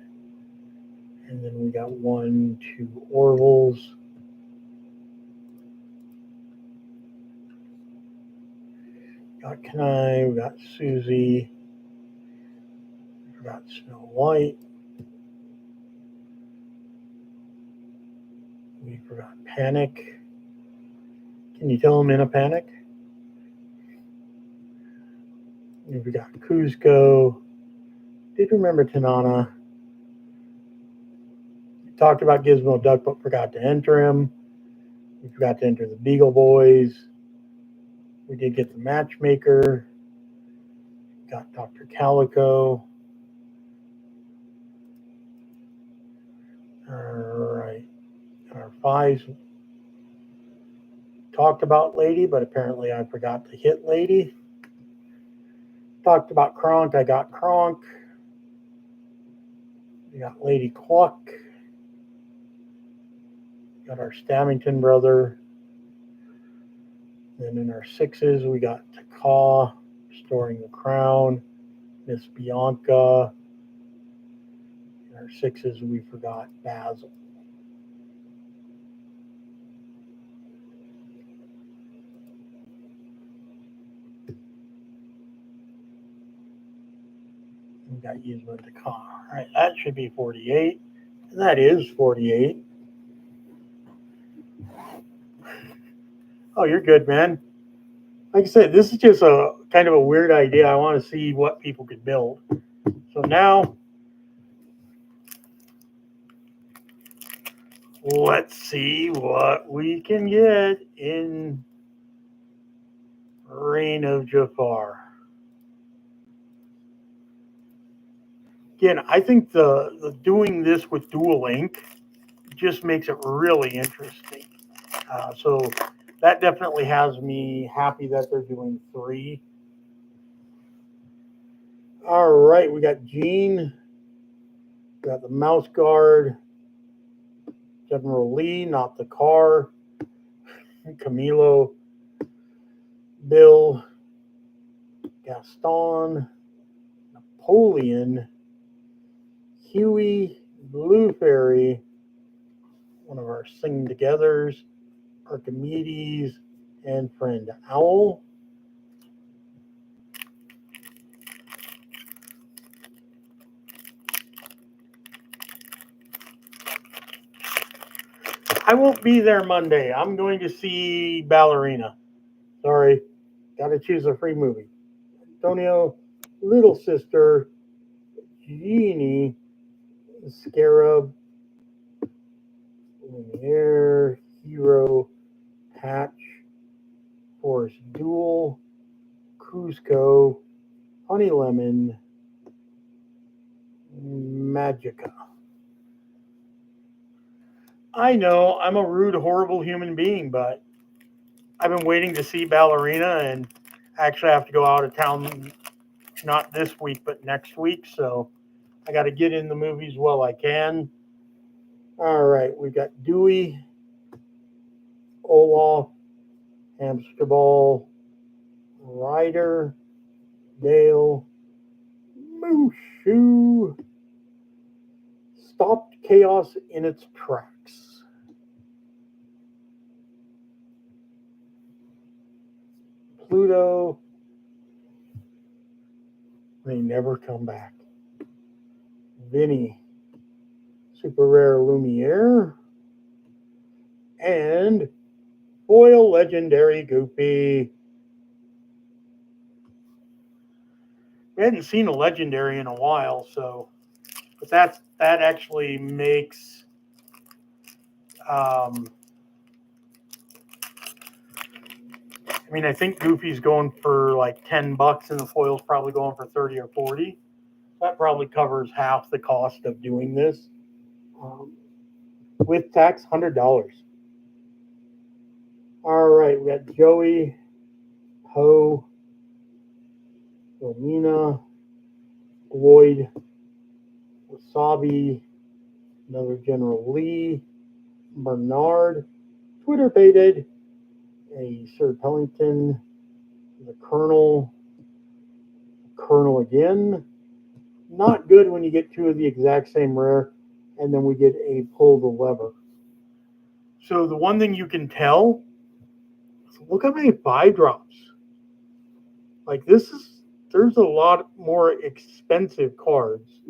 And then we got 1, 2 Orvals. We got Kanai. We got Susie. We got Snow White. We forgot Panic. Can you tell I'm in a panic? We got Kuzco. Did remember Tanana. We talked about Gizmo Duck, but forgot to enter him. We forgot to enter the Beagle Boys. We did get the Matchmaker. Got Dr. Calico. All right. Our 5s. Talked about Lady, but apparently I forgot to hit Lady. Talked about Kronk. I got Kronk. We got Lady Cluck. Got our Stamington brother. Then in our 6s, we got Taka, Restoring the Crown, Miss Bianca. In our 6s, we forgot Basil. We got Yzma Taka. All right, that should be 48. And that is 48. Oh, you're good, man. Like I said, this is just a kind of a weird idea. I want to see what people could build. So now, let's see what we can get in Reign of Jafar. Again, I think the doing this with Dual.ink just makes it really interesting. So that definitely has me happy that they're doing 3. All right, we got Gene. We got the Mouse Guard. General Lee, not the car. Camilo. Bill. Gaston. Napoleon. Huey. Blue Fairy. One of our Sing Togethers. Archimedes. And Friend Owl. I won't be there Monday. I'm going to see Ballerina. Sorry. Got to choose a free movie. Antonio, Little Sister, Genie, Scarab, Lumiere, Hero, Patch, Forest Duel, Cusco, Honey Lemon, Magica. I know I'm a rude, horrible human being, but I've been waiting to see Ballerina, and actually I have to go out of town not this week, but next week. So I got to get in the movies while I can. All right, we've got Dewey, Olaf, Hamster Ball, Ryder, Dale, Mushu, stopped chaos in its tracks. Pluto, They never come back. Vinny, super rare Lumiere, and foil legendary Goofy. We hadn't seen a legendary in a while, so but that actually makes I mean, I think Goofy's going for like $10 and the foil's probably going for 30 or 40. That probably covers half the cost of doing this. With tax, $100. All right, we got Joey, Poe, Romina, Lloyd, Wasabi, another General Lee, Bernard, Twitter Baited, a Sir Pellington, the Colonel again. Not good when you get two of the exact same rare, and then we get a Pull the Lever. So the one thing you can tell, look how many 5-drops. Like there's a lot more expensive cards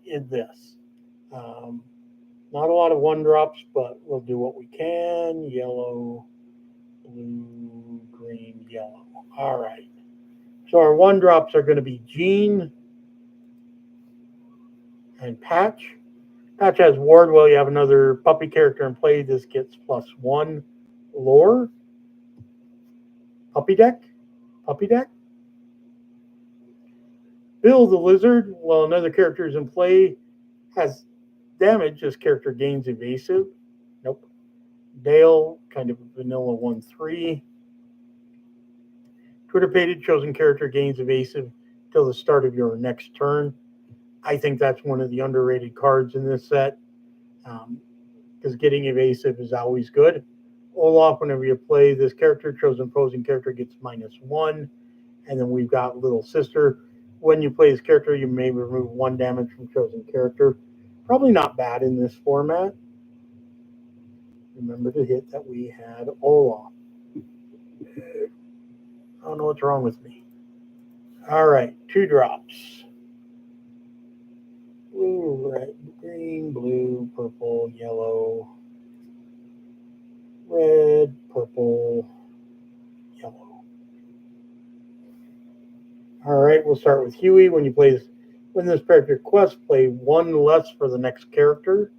in this. Not a lot of 1-drops, but we'll do what we can. Yellow, blue, green, yellow. All right. So our 1-drops are going to be Gene and Patch. Patch has Wardwell. You have another puppy character in play. This gets +1 lore. Puppy deck. Bill the Lizard, while another character is in play, has damage. This character gains evasive. Nope. Dale, kind of vanilla 1/3. Twitter Pated, chosen character gains evasive till the start of your next turn. I think that's one of the underrated cards in this set because getting evasive is always good. Olaf, whenever you play this character, chosen opposing character gets -1. And then we've got Little Sister. When you play this character, you may remove 1 damage from chosen character. Probably not bad in this format. Remember the hit that we had Olaf. I don't know what's wrong with me. All right, 2-drops. Blue, red, green, blue, purple, yellow, red, purple, yellow. All right, we'll start with Huey. When this character quest, play 1 less for the next character.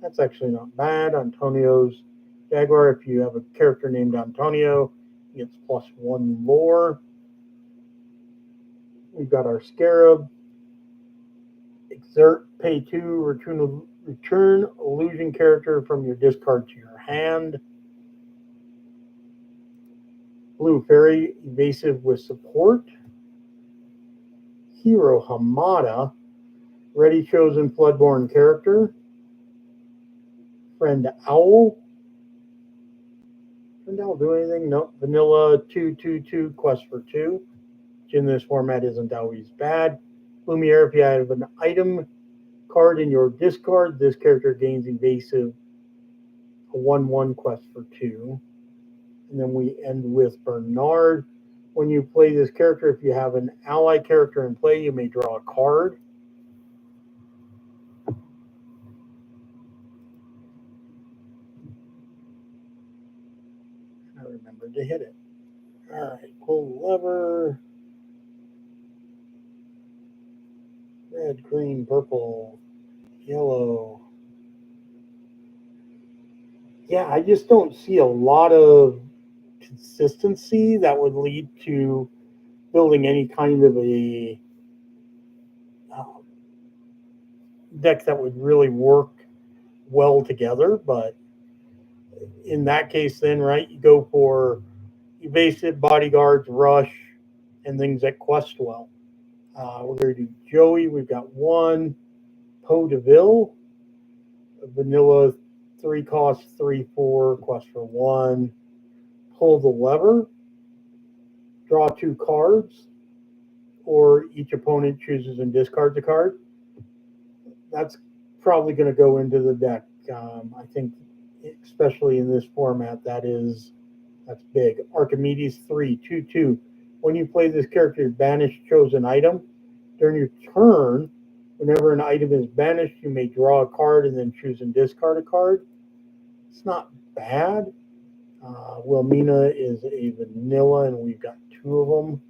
That's actually not bad. Antonio's Jaguar. If you have a character named Antonio, he gets +1 lore. We've got our Scarab. Exert, pay 2, return illusion character from your discard to your hand. Blue Fairy, evasive with support. Hero Hamada, ready chosen Floodborn character. Friend Owl. Friend Owl do anything? Nope. Vanilla 2/2/2 quest for 2. Which in this format isn't always bad. Lumiere, if you have an item card in your discard, this character gains evasive, a 1/1 quest for 2. And then we end with Bernard. When you play this character, if you have an ally character in play, you may draw a card. I remembered to hit it. All right, pull the lever. Red, green, purple, yellow. Yeah, I just don't see a lot of consistency that would lead to building any kind of a deck that would really work well together. But in that case, then, right, you go for evasive, bodyguards, rush, and things that quest well. We're going to do Joey. We've got 1. Poe DeVille, vanilla 3 cost, 3/4, quest for 1. Pull the lever, draw 2 cards, or each opponent chooses and discards a card. That's probably going to go into the deck. I think, especially in this format, that's big. Archimedes 3/2/2. When you play this character, banish chosen item. During your turn, whenever an item is banished, you may draw a card and then choose and discard a card. It's not bad. Wilmina is a vanilla, and we've got 2 of them.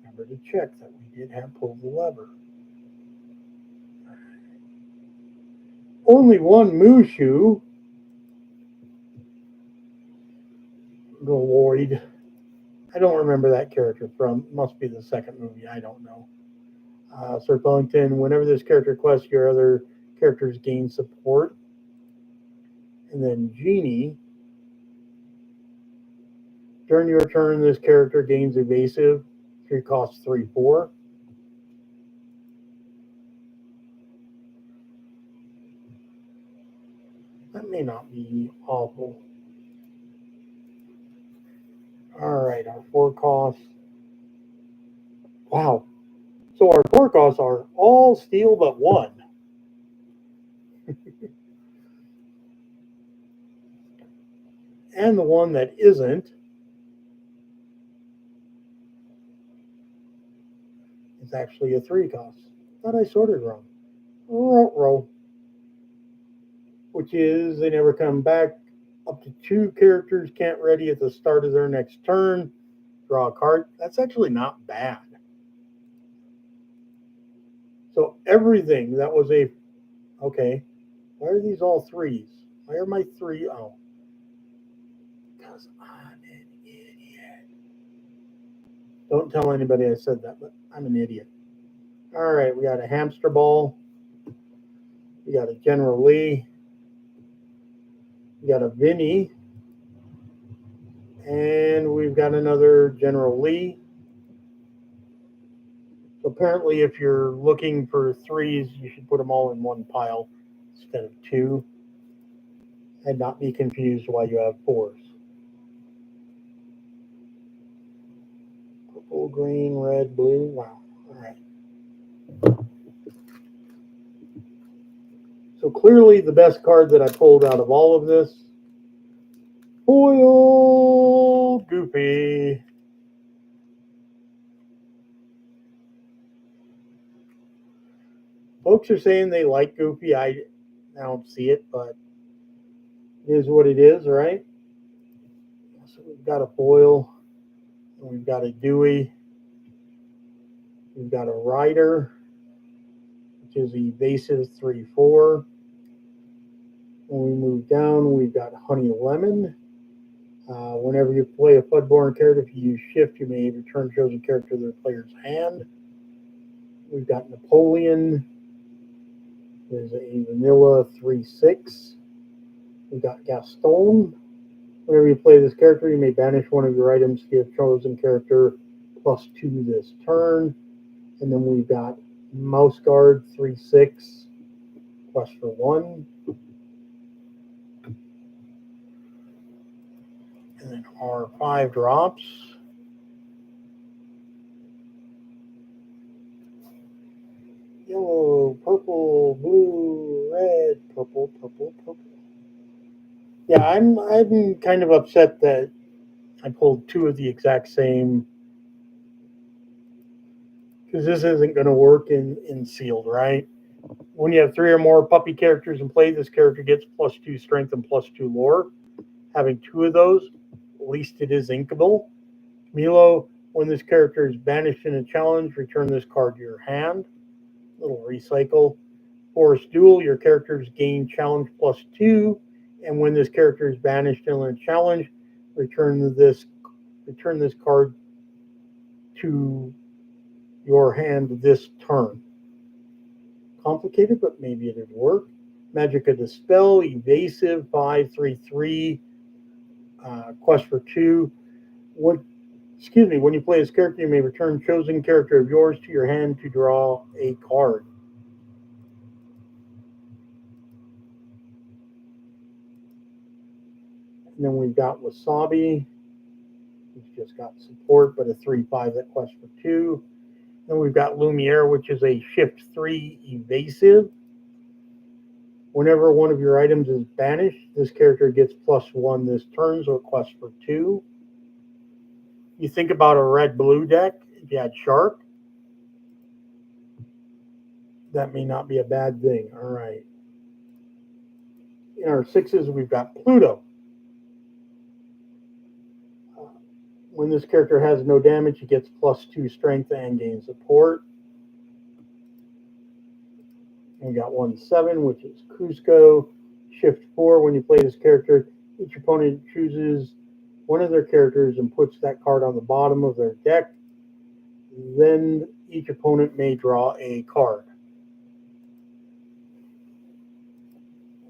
Remember to check that we did have pulled the lever. Only one Mushu. Lloyd. I don't remember that character from. Must be the second movie. I don't know. Sir Bellington, whenever this character quests, your other characters gain support. And then Genie. During your turn, this character gains evasive. 3 costs 3/4. That may not be awful. All right, our 4 costs. Wow. So our 4 costs are all steel but 1. And the one that isn't is actually a 3 cost. Thought I sorted wrong. Row. Which is they never come back. Up to 2 characters can't ready at the start of their next turn. Draw a card. That's actually not bad. So everything that was a... Okay. Why are these all 3s? Why are my 3... Oh. Because I'm an idiot. Don't tell anybody I said that, but I'm an idiot. All right, we got a Hamster Ball. We got a General Lee. We got a Vinny. And we've got another General Lee. So apparently, if you're looking for 3s, you should put them all in one pile instead of 2. And not be confused why you have 4s. Purple, green, red, blue. Wow. All right. So clearly the best card that I pulled out of all of this, foil Goofy. Folks are saying they like Goofy. I don't see it, but it is what it is, right? So we've got a foil, and we've got a Dewey, we've got a Rider, which is evasive 3/4. When we move down, we've got Honey Lemon. Whenever you play a Floodborn character, if you use Shift, you may return chosen character to the player's hand. We've got Napoleon. There's a vanilla 3/6. We've got Gaston. Whenever you play this character, you may banish one of your items to give chosen character +2 this turn. And then we've got Mouse Guard 3/6. Quest for 1. And then our 5 drops. Yellow, purple, blue, red, purple, purple, purple. Yeah, I'm kind of upset that I pulled 2 of the exact same, because this isn't going to work in sealed, right? When you have 3 or more puppy characters in play, this character gets +2 strength and +2 lore. Having 2 of those, at least it is inkable. Milo, when this character is banished in a challenge, return this card to your hand. Little recycle. Forest Duel, your characters gain challenge +2, and when this character is banished in a challenge, return this card to your hand this turn. Complicated, but maybe it'd work. Magicka Dispel, evasive 5/3/3. Quest for 2. When you play this character, you may return chosen character of yours to your hand to draw a card. And then we've got Wasabi, which just got support, but a 3/5 that quests for 2. Then we've got Lumiere, which is a shift 3 evasive. Whenever one of your items is banished, this character gets +1 this turn, so it quests for 2. You think about a red-blue deck, if you had Shark, that may not be a bad thing. All right. In our 6s, we've got Pluto. When this character has no damage, he gets +2 strength and gains support. And we got 1/7, which is Cusco. Shift 4, when you play this character, each opponent chooses one of their characters and puts that card on the bottom of their deck. Then each opponent may draw a card.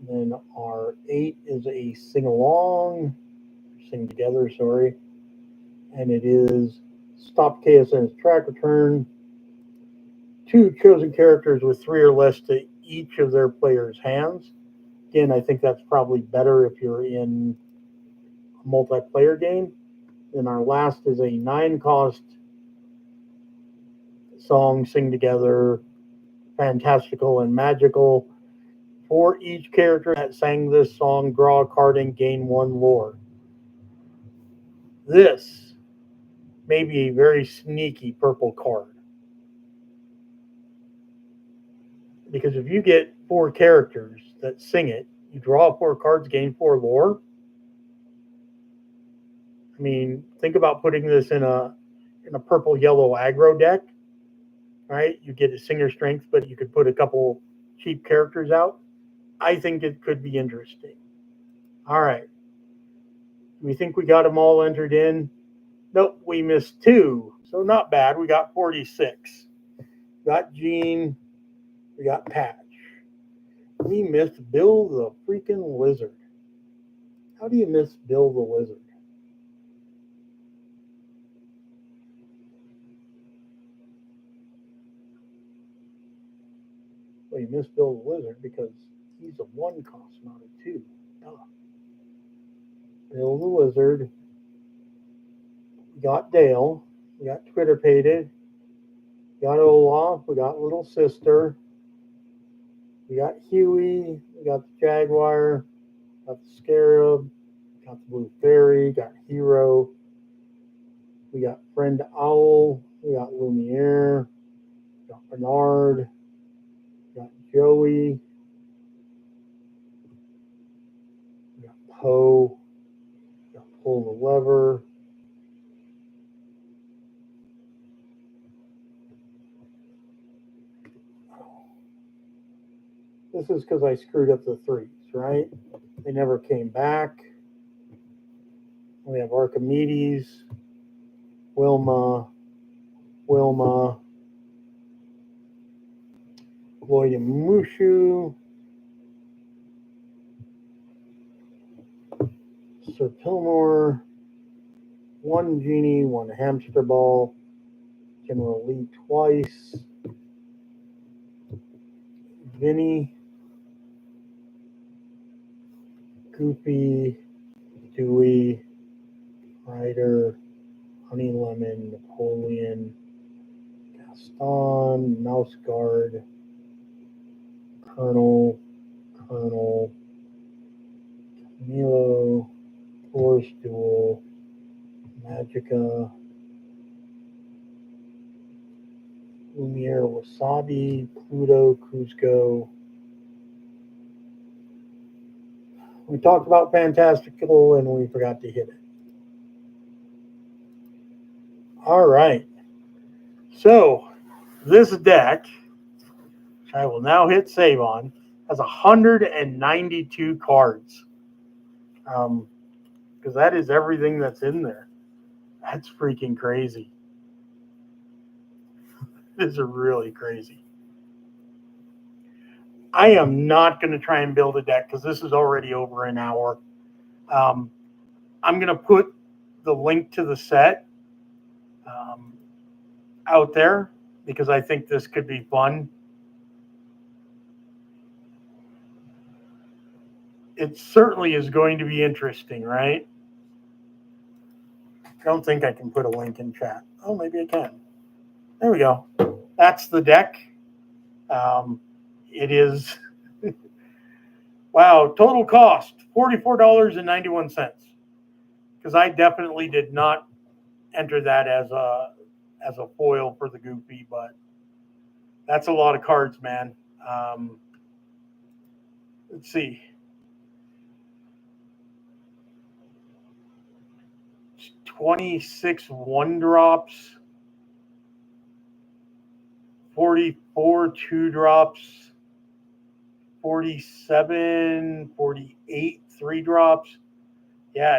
And then our 8 is a sing together, sorry. And it is stop chaos in its track, return 2 chosen characters with 3 or less to each of their players' hands. Again, I think that's probably better if you're in a multiplayer game. Then our last is a 9-cost song, sing together, fantastical and magical. For each character that sang this song, draw a card and gain 1 lore. This may be a very sneaky purple card. Because if you get 4 characters that sing it, you draw 4 cards, gain 4 lore. I mean, think about putting this in a purple-yellow aggro deck, right? You get a singer strength, but you could put a couple cheap characters out. I think it could be interesting. All right. We think we got them all entered in. Nope, we missed 2. So not bad. We got 46. Got Gene. We got Patch. We missed Bill the freaking Lizard. How do you miss Bill the Lizard? Well, you missed Bill the Lizard because he's a 1 cost, not a 2. Duh. Bill the Lizard. We got Dale. We got Twitter Pated. We got Olaf. We got Little Sister. We got Huey. We got the Jaguar. Got the Scarab. Got the Blue Fairy. Got Hero. We got Friend Owl. We got Lumiere. We got Bernard. We got Joey. We got Poe. We got Pull the Lever. This is because I screwed up the 3s, right? They never came back. We have Archimedes, Wilma, Lloyd and Mushu, Sir Pilmore, 1 Genie, 1 Hamster Ball, General Lee twice, Vinny, Goofy, Dewey, Ryder, Honey Lemon, Napoleon, Gaston, Mouse Guard, Colonel, Camilo, Force Duel, Magica, Lumiere, Wasabi, Pluto, Cusco. We talked about Fantastical and we forgot to hit it. All right. So this deck, I will now hit save on, has 192 cards. Because that is everything that's in there. That's freaking crazy. This is really crazy. I am not going to try and build a deck because this is already over an hour. I'm going to put the link to the set out there because I think this could be fun. It certainly is going to be interesting, right? I don't think I can put a link in chat. Oh, maybe I can. There we go. That's the deck. It is Wow, total cost $44.91. Because I definitely did not enter that as a foil for the Goofy, but that's a lot of cards, man. Let's see. 26 one drops, 44 two drops, 47, 48 three drops. Yeah,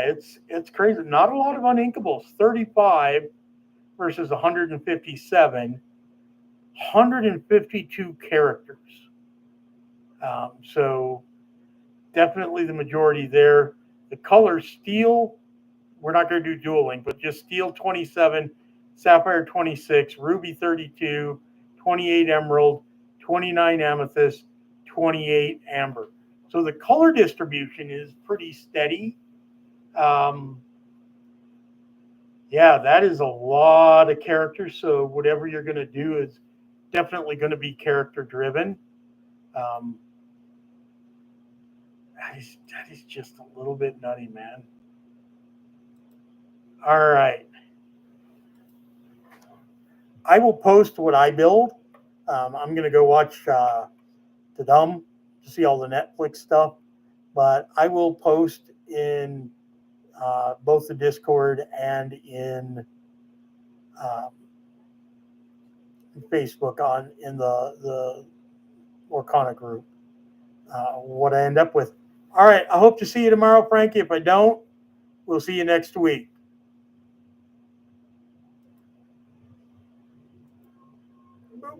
it's crazy. Not a lot of uninkables. 35 versus 157, 152 characters. So definitely the majority there. The color steel, we're not going to do dual link, but just steel 27, sapphire 26, ruby 32, 28 emerald, 29 amethyst, 28 amber. So the color distribution is pretty steady. Yeah, that is a lot of characters. So whatever you're going to do is definitely going to be character driven. Um, that is just a little bit nutty, man. All right. I will post what I build. I'm going to go watch The Dumb to see all the Netflix stuff. But I will post in both the Discord and in um, Facebook in the Lorcana group what I end up with. All right. I hope to see you tomorrow, Frankie. If I don't, we'll see you next week. Boop.